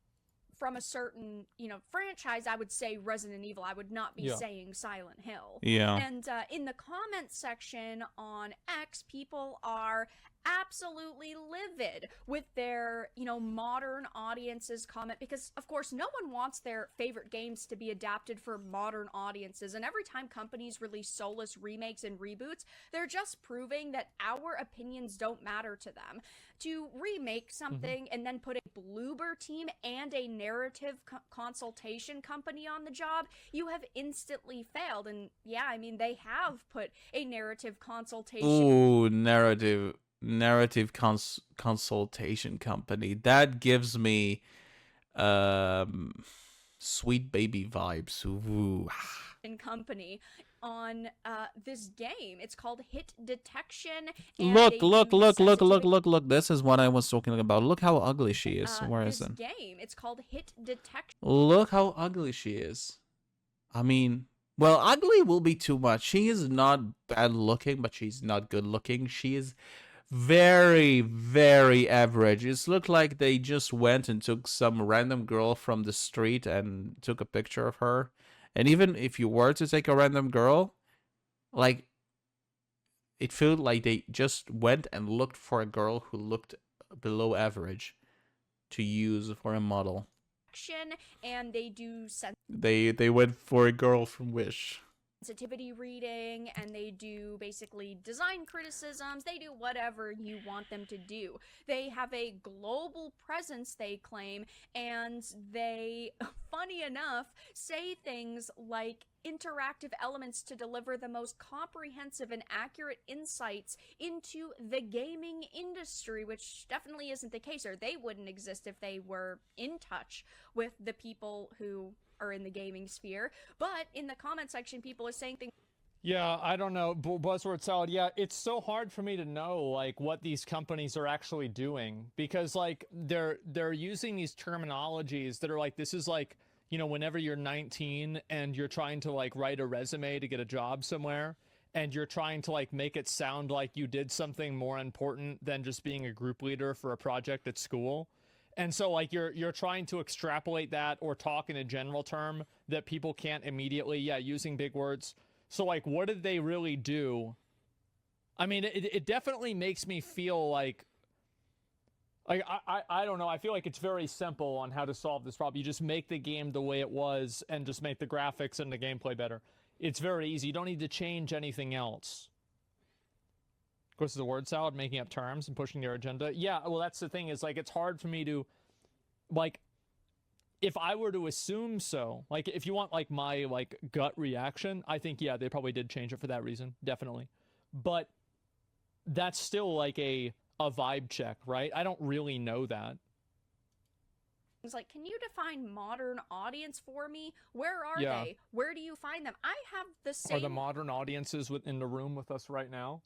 from a certain, franchise, I would say Resident Evil. I would not be saying Silent Hill. Yeah. And in the comments section on X, people are absolutely livid with their, modern audiences comment, because of course no one wants their favorite games to be adapted for modern audiences, and every time companies release soulless remakes and reboots, they're just proving that our opinions don't matter to them. To remake something and then put a bloober team and a narrative consultation company on the job, you have instantly failed. And yeah, I mean, they have put a narrative consultation. Ooh, narrative consultation company. That gives me Sweet Baby vibes. Ooh. Company on this game. It's called Hit Detection. Look. This is what I was talking about. Look how ugly she is. Where is it? Game. It's called Hit Detection. Look how ugly she is. I mean, well, ugly will be too much. She is not bad looking, but she's not good looking. She is very, very average. It's looked like they just went and took some random girl from the street and took a picture of her. And even if you were to take a random girl, like, it felt like they just went and looked for a girl who looked below average to use for a model. And they do they went for a girl from Wish. Sensitivity reading, and they do basically design criticisms. They do whatever you want them to do. They have a global presence, they claim, and they, funny enough, say things like interactive elements to deliver the most comprehensive and accurate insights into the gaming industry, which definitely isn't the case, or they wouldn't exist if they were in touch with the people who are in the gaming sphere. But in the comment section, people are saying things. Yeah, I don't know. Buzzword salad. Yeah, it's so hard for me to know like what these companies are actually doing, because like they're using these terminologies that are like, this is like, whenever you're 19 and you're trying to like write a resume to get a job somewhere, and you're trying to like make it sound like you did something more important than just being a group leader for a project at school. And so like you're trying to extrapolate that or talk in a general term that people can't immediately, using big words. So like, what did they really do? I mean, it definitely makes me feel like I don't know. I feel like it's very simple on how to solve this problem. You just make the game the way it was and just make the graphics and the gameplay better. It's very easy. You don't need to change anything else. Of course, the word salad, making up terms and pushing their agenda. Yeah, well, that's the thing, is like, it's hard for me to, like, if I were to assume so, like, if you want like my like gut reaction, I think, yeah, they probably did change it for that reason, definitely. But that's still like a vibe check, right? I don't really know that. It's like, can you define modern audience for me? Where are they? Where do you find them? I have the same. Are the modern audiences in the room with us right now?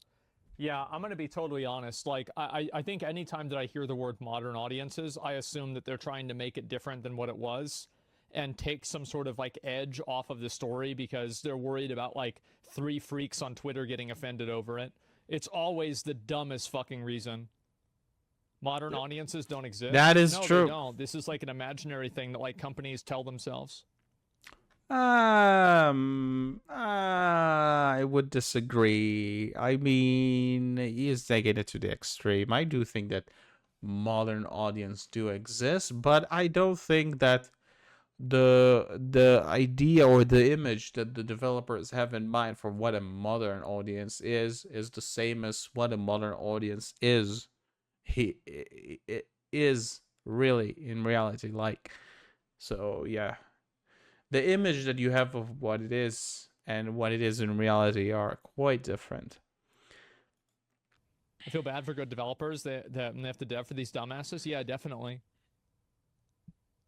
Yeah, I'm going to be totally honest. Like, I think anytime that I hear the word modern audiences, I assume that they're trying to make it different than what it was and take some sort of like edge off of the story because they're worried about like 3 freaks on Twitter getting offended over it. It's always the dumbest fucking reason. Modern audiences don't exist. That is true. They don't. This is like an imaginary thing that like companies tell themselves. I would disagree. I mean, he is taking it to the extreme. I do think that modern audience do exist, but I don't think that the idea or the image that the developers have in mind for what a modern audience is the same as what a modern audience is. It is really in reality like. So yeah. The image that you have of what it is and what it is in reality are quite different. I feel bad for good developers that have to dev for these dumbasses. Yeah, definitely.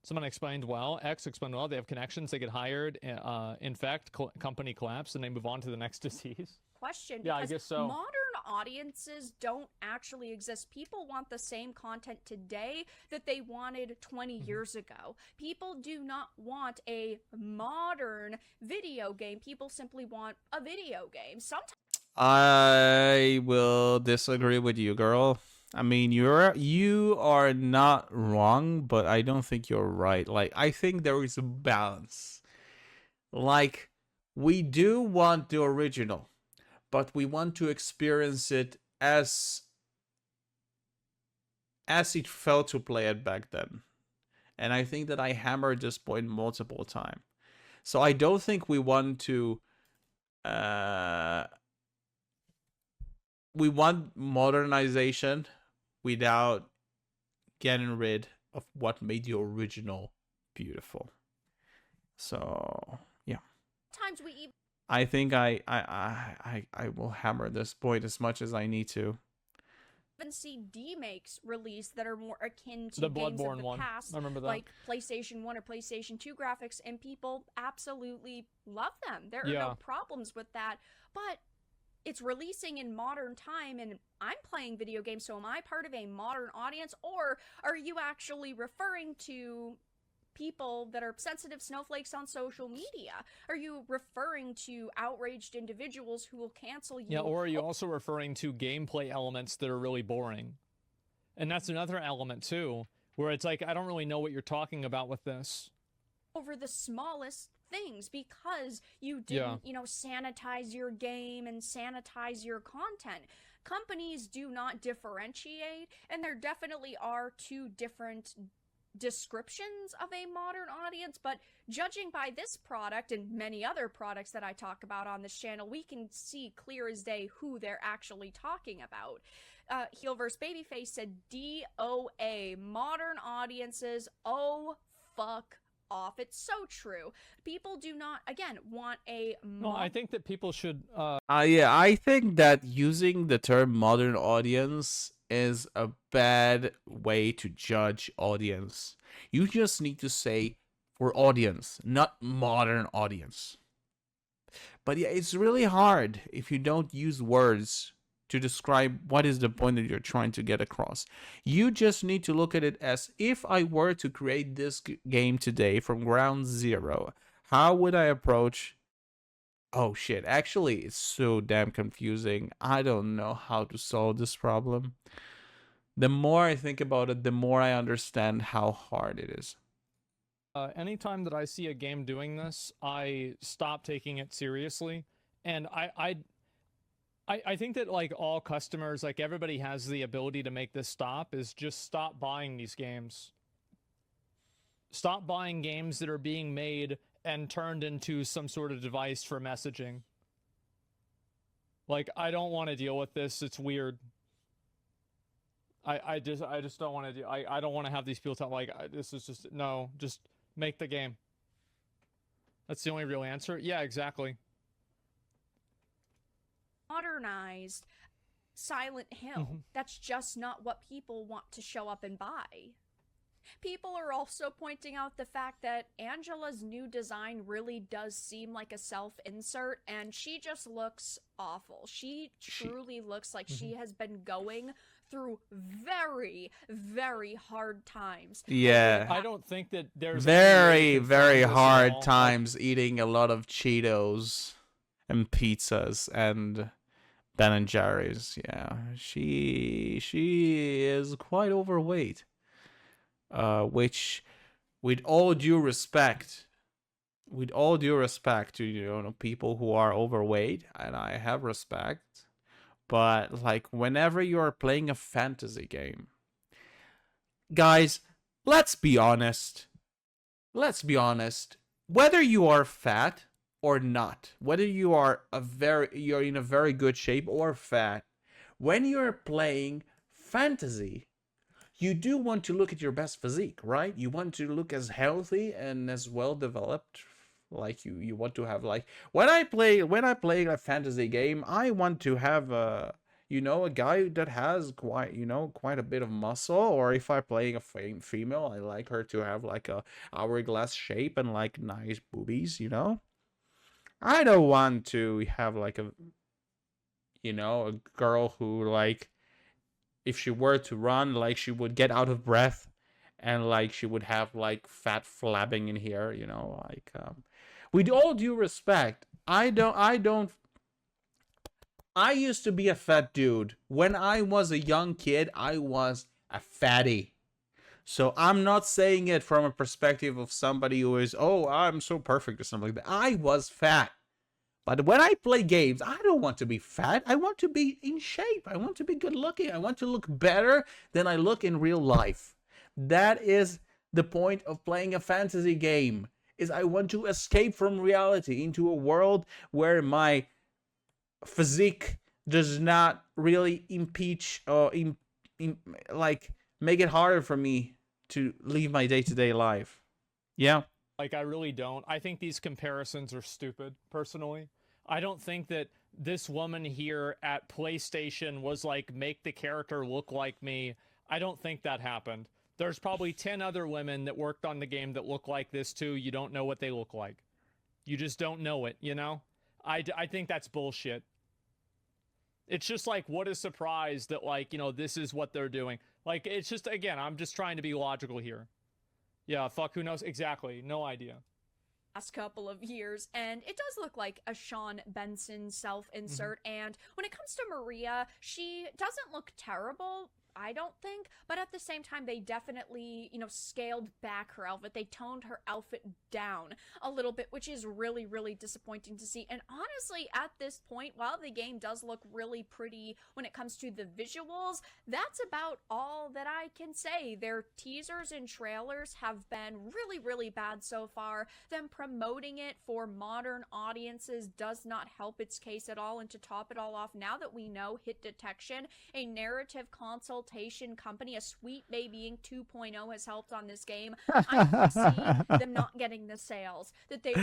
Someone explained well. X explained well. They have connections. They get hired. Infect, company collapse, and they move on to the next disease. Question. Yeah, I guess so. Modern audiences don't actually exist. People want the same content today that they wanted 20 years ago. People do not want a modern video game. People simply want a video game. Sometimes I will disagree with you, girl. I mean, you are not wrong, but I don't think you're right. Like, I think there is a balance. Like, we do want the original, but we want to experience it as it felt to play it back then. And I think that I hammered this point multiple times. So I don't think we want to we want modernization without getting rid of what made the original beautiful. So yeah. Times we even I think I will hammer this point as much as I need to. see demakes released that are more akin to The games of Bloodborne the one. past, I remember that. like PlayStation 1 or PlayStation 2 graphics, and people absolutely love them. There are Yeah. no problems with that, but it's releasing in modern time, and I'm playing video games, so am I part of a modern audience, or are you actually referring to people that are sensitive snowflakes on social media? Are you referring to outraged individuals who will cancel you? Yeah, or are you also referring to gameplay elements that are really boring? And that's another element too, where it's like, I don't really know what you're talking about with this. Over the smallest things because you didn't, sanitize your game and sanitize your content. Companies do not differentiate, and there definitely are two different descriptions of a modern audience, but judging by this product and many other products that I talk about on this channel, we can see clear as day who they're actually talking about. Heel vs. Babyface said DOA, modern audiences, oh fuck off. It's so true. People do not, again, want a No, I think that people should Yeah, I think that using the term modern audience is a bad way to judge audience. You just need to say for audience, not modern audience. But yeah, it's really hard if you don't use words to describe what is the point that you're trying to get across. You just need to look at it as, if I were to create this game today from ground zero, how would I approach... Oh shit, actually it's so damn confusing. I don't know how to solve this problem. The more I think about it, the more I understand how hard it is. anytime that I see a game doing this, I stop taking it seriously. And I think that, like, all customers, like, everybody has the ability to make this stop, is just stop buying these games. Stop buying games that are being made and turned into some sort of device for messaging. Like, I don't want to deal with this. It's weird. I just don't want to do. I don't want to have these people tell, like, this is just, no, just make the game. That's the only real answer. Yeah, exactly. Modernized Silent Hill. That's just not what people want to show up and buy. People are also pointing out the fact that Angela's new design really does seem like a self-insert, and she just looks awful. She truly looks like she has been going through very, very hard times. Yeah. I don't think that there's very, very hard times eating a lot of Cheetos and pizzas and Ben and Jerry's. Yeah, she is quite overweight. Which, with all due respect to people who are overweight, and I have respect, but like, whenever you're playing a fantasy game, guys, let's be honest. Whether you are fat or not, whether you are you're in a very good shape or fat, when you're playing fantasy, you do want to look at your best physique, right? You want to look as healthy and as well developed. Like, you want to have, like, when I play a fantasy game, I want to have a guy that has quite a bit of muscle. Or if I'm playing a female, I like her to have like a hourglass shape and like nice boobies. I don't want to have like a girl who, like, if she were to run, like, she would get out of breath, and like she would have like fat flabbing in here, like, with all due respect, I don't I used to be a fat dude. When I was a young kid, I was a fatty. So I'm not saying it from a perspective of somebody who is, oh, I'm so perfect or something like that. I was fat. But when I play games, I don't want to be fat. I want to be in shape. I want to be good looking. I want to look better than I look in real life. That is the point of playing a fantasy game, is I want to escape from reality into a world where my physique does not really impeach or like make it harder for me to live my day-to-day life. Yeah. Like, I really don't. I think these comparisons are stupid, personally. I don't think that this woman here at PlayStation was like, make the character look like me. I don't think that happened. There's probably 10 other women that worked on the game that look like this too. You don't know what they look like. You just don't know it, you know? I think that's bullshit. It's just like, what a surprise that, like, you know, this is what they're doing. Like, it's just, again, I'm just trying to be logical here. Yeah, fuck, who knows? Exactly, no idea. Last couple of years, and it does look like a Sean Benson self-insert. And when it comes to Maria, she doesn't look terrible, I don't think, but at the same time, they definitely, you know, scaled back her outfit. They toned her outfit down a little bit, which is really, really disappointing to see. And honestly, at this point, while the game does look really pretty when it comes to the visuals, that's about all that I can say. Their teasers and trailers have been really, really bad so far. Them promoting it for modern audiences does not help its case at all. And to top it all off, now that we know Hit Detection, a narrative consultation company, a Sweet Babying 2.0 has helped on this game, I can see them not getting the sales that they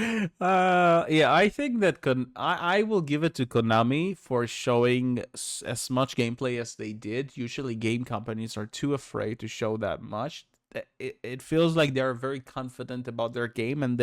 yeah, I think that I will give it to Konami for showing as much gameplay as they did. Usually game companies are too afraid to show that much. It feels like they're very confident about their game, and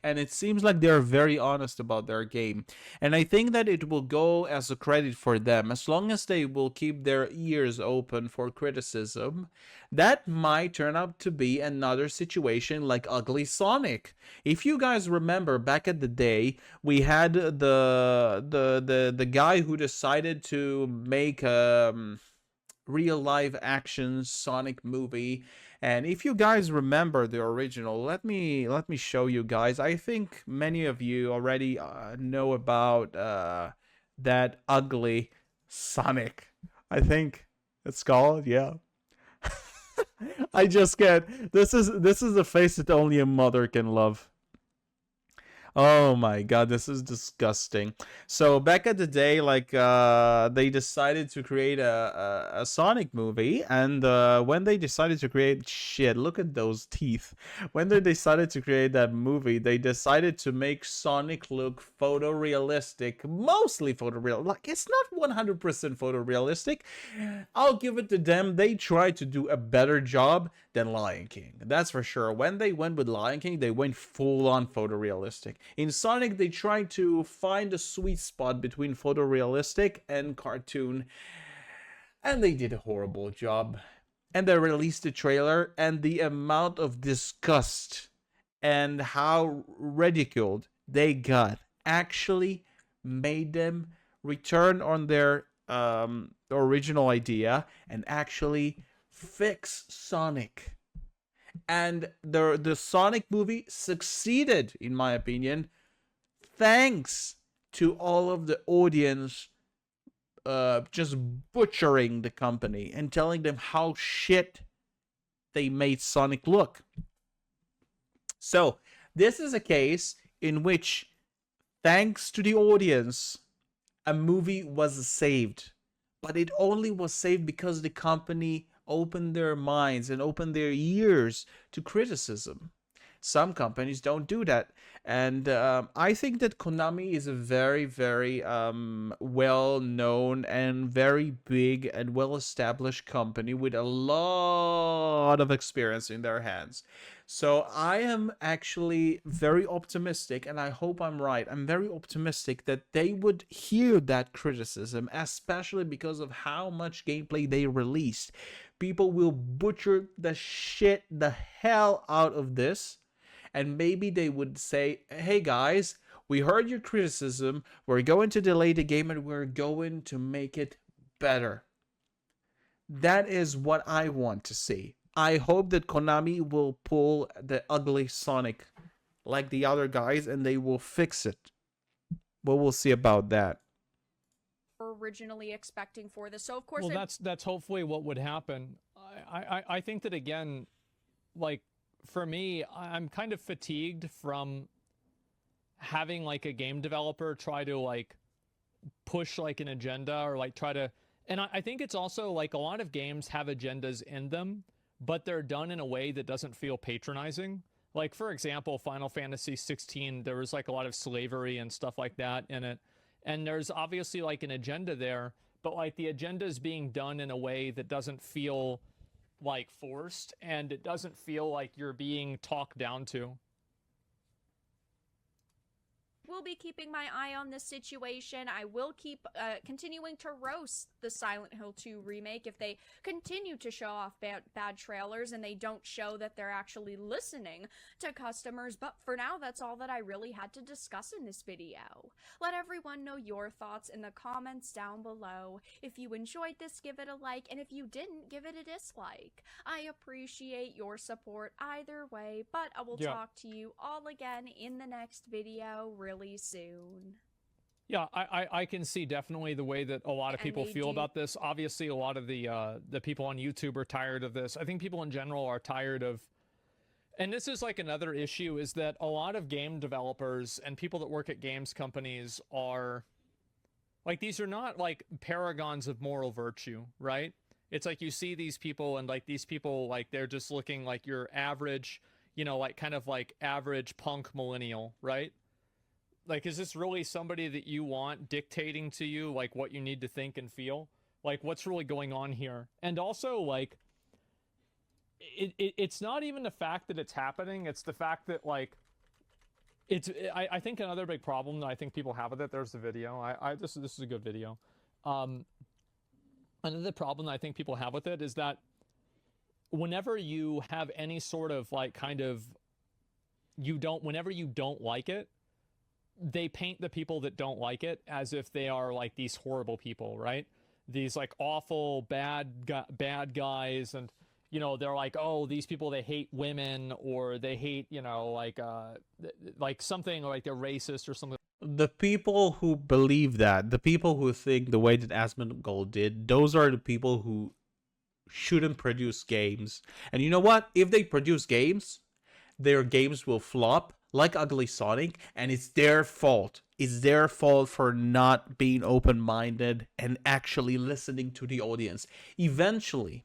it seems like they're very honest about their game. And I think that it will go as a credit for them, as long as they will keep their ears open for criticism. That might turn out to be another situation like Ugly Sonic. If you guys remember, back at the day, we had the guy who decided to make real live action Sonic movie. And if you guys remember the original, let me show you guys. I think many of you already know about that Ugly Sonic. I think it's called, yeah. I just get this is a face that only a mother can love. Oh my god, this is disgusting. So back at the day, like they decided to create a Sonic movie, and when they decided to create look at those teeth. When they decided to create that movie, they decided to make Sonic look photorealistic, mostly photoreal. Like, it's not 100% photorealistic. I'll give it to them. They tried to do a better job than Lion King. That's for sure. When they went with Lion King, they went full on photorealistic. In Sonic, they tried to find a sweet spot between photorealistic and cartoon, and they did a horrible job. And they released the trailer, and the amount of disgust and how ridiculed they got actually made them return on their original idea and actually fix Sonic. And the Sonic movie succeeded, in my opinion, thanks to all of the audience just butchering the company and telling them how shit they made Sonic look. So this is a case in which, thanks to the audience, a movie was saved. But it only was saved because the company open their minds and open their ears to criticism. Some companies don't do that. And I think that Konami is a very, very well-known and very big and well-established company with a lot of experience in their hands. So I am actually very optimistic, and I hope I'm right. I'm very optimistic that they would hear that criticism, especially because of how much gameplay they released. People will butcher the hell out of this, and maybe they would say, hey guys, We heard your criticism. We're going to delay the game and we're going to make it better. That is what I want to see. I hope that Konami will pull the ugly Sonic like the other guys and they will fix it. But we'll see about that. Originally expecting for this. So of course, well, that's hopefully what would happen. I think that, again, like, for me, I'm kind of fatigued from having like a game developer try to like push like an agenda or like try to, and I think it's also like a lot of games have agendas in them, but they're done in a way that doesn't feel patronizing. Like, for example, Final Fantasy 16, there was like a lot of slavery and stuff like that in it. And there's obviously like an agenda there, but like the agenda is being done in a way that doesn't feel like forced, and it doesn't feel like you're being talked down to. will be keeping my eye on this situation. I will keep continuing to roast the Silent Hill 2 remake if they continue to show off bad trailers and they don't show that they're actually listening to customers. But for now, that's all that I really had to discuss in this video. Let everyone know your thoughts in the comments down below. If you enjoyed this, give it a like, and if you didn't, give it a dislike. I appreciate your support either way, but I will talk to you all again in the next video really soon. Yeah, I can see definitely the way that a lot of people feel about this. Obviously, a lot of the people on YouTube are tired of this. I think people in general are tired of, and this is like another issue, is that a lot of game developers and people that work at games companies are, like, these are not like paragons of moral virtue, right? It's like you see these people and like these people, like they're just looking like your average, you know, like kind of like average punk millennial, right? Like, is this really somebody that you want dictating to you, like, what you need to think and feel? Like, what's really going on here? And also, like, it's not even the fact that it's happening. It's the fact that, like, I think another big problem that I think people have with it, there's the video. This is a good video. Another problem that I think people have with it is that whenever you have any sort of, like, kind of, whenever you don't like it, they paint the people that don't like it as if they are like these horrible people, right? These like awful bad guys, and you know, they're like, oh, these people, they hate women, or they hate, you know, like something, like they're racist or something. The people who believe that, the people who think the way that Asmongold did, those are the people who shouldn't produce games. And you know what? If they produce games, their games will flop like Ugly Sonic, and it's their fault. It's their fault for not being open-minded and actually listening to the audience. Eventually,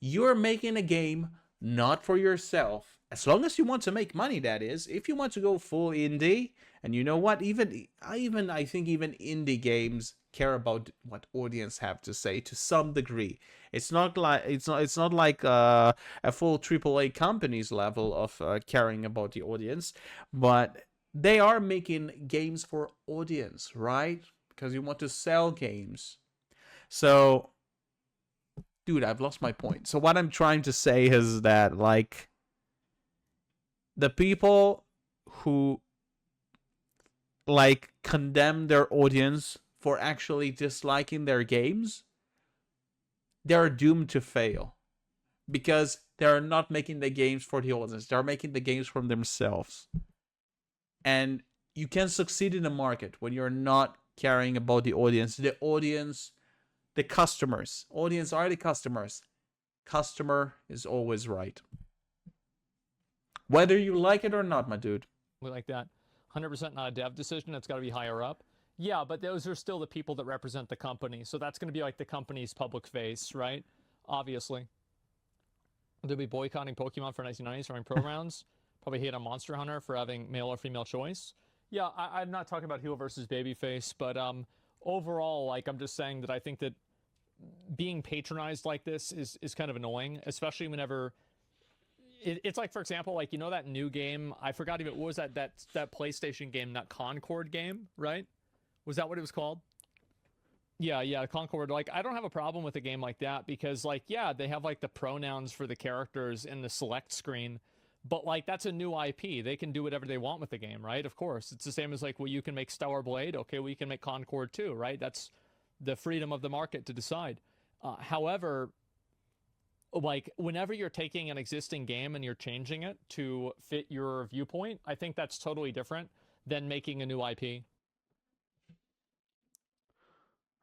you're making a game not for yourself, as long as you want to make money, that is. If you want to go full indie, and you know what, I think even indie games care about what audience have to say to some degree. It's not like a full AAA company's level of caring about the audience, but they are making games for audience, right? Because you want to sell games. So, dude, I've lost my point. So what I'm trying to say is that, like, the people who like condemn their audience for actually disliking their games, they're doomed to fail, because they're not making the games for the audience. They're making the games for themselves. And you can succeed in the market when you're not caring about the audience. The audience, the customers. Audience are the customers. Customer is always right. Whether you like it or not, my dude. Like that. 100% not a dev decision. It's got to be higher up. Yeah, but those are still the people that represent the company. So that's going to be like the company's public face, right? Obviously. They'll be boycotting Pokemon for 1990s running pro rounds. Probably hate on Monster Hunter for having male or female choice. Yeah, I'm not talking about heel versus babyface, but overall, like, I'm just saying that I think that being patronized like this is kind of annoying, especially whenever it's like, for example, like, you know, that new game, I forgot even, what was that PlayStation game, that Concord game, right? Was that what it was called? Yeah, Concord. Like, I don't have a problem with a game like that because, like, yeah, they have like the pronouns for the characters in the select screen, But like, that's a new IP. They can do whatever they want with the game, right? Of course. It's the same as like, well, you can make Stellar Blade. Okay, well, you can make Concord too, right? That's the freedom of the market to decide. However, like, whenever you're taking an existing game and you're changing it to fit your viewpoint, I think that's totally different than making a new IP.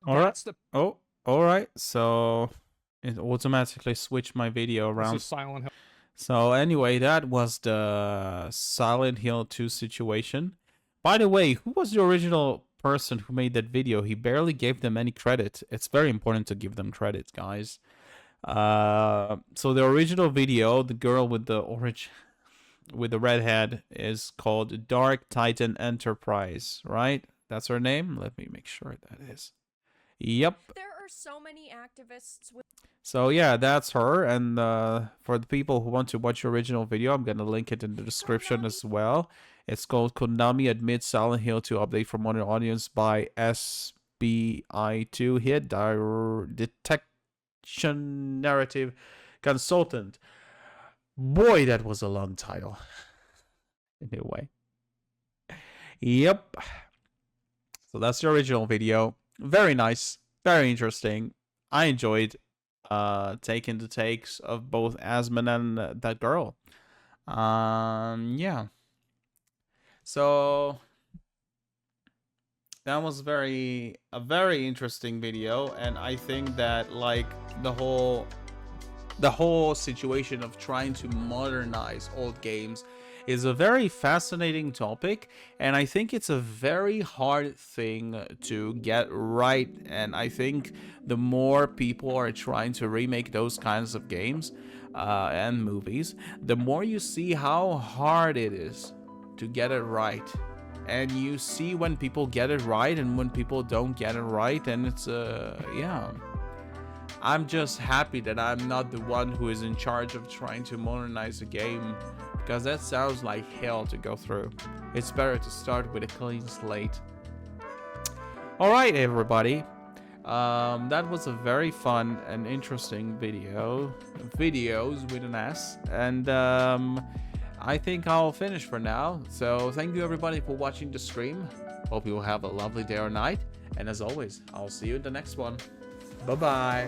All right. That's the Oh, all right. So it automatically switched my video this around. is Silent Hill. So anyway, that was the Silent Hill 2 situation. By the way, who was the original person who made that video? He barely gave them any credit. It's very important to give them credit, guys. So the original video, the girl with the red head, is called Dark Titan Enterprise, right? That's her name. Let me make sure that is. Yep. There are so many activists with So yeah, that's her. And for the people who want to watch the original video, I'm gonna link it in the description as well. It's called Konami Admits Silent Hill 2 Update for Modern Audience by SBI2 Hit Detection Narrative Consultant. Boy, that was a long title. Anyway. Yep. So that's the original video. Very nice. Very interesting. I enjoyed taking the takes of both Asmon and that girl. Yeah. So that was a very interesting video, and I think that like the whole situation of trying to modernize old games is a very fascinating topic, and I think it's a very hard thing to get right. And I think the more people are trying to remake those kinds of games and movies, the more you see how hard it is to get it right. And you see when people get it right and when people don't get it right, and it's yeah. I'm just happy that I'm not the one who is in charge of trying to modernize a game, because that sounds like hell to go through. It's better to start with a clean slate. Alright, everybody. That was a very fun and interesting video. Videos with an S. And I think I'll finish for now. So thank you everybody for watching the stream. Hope you will have a lovely day or night. And as always, I'll see you in the next one. Bye-bye.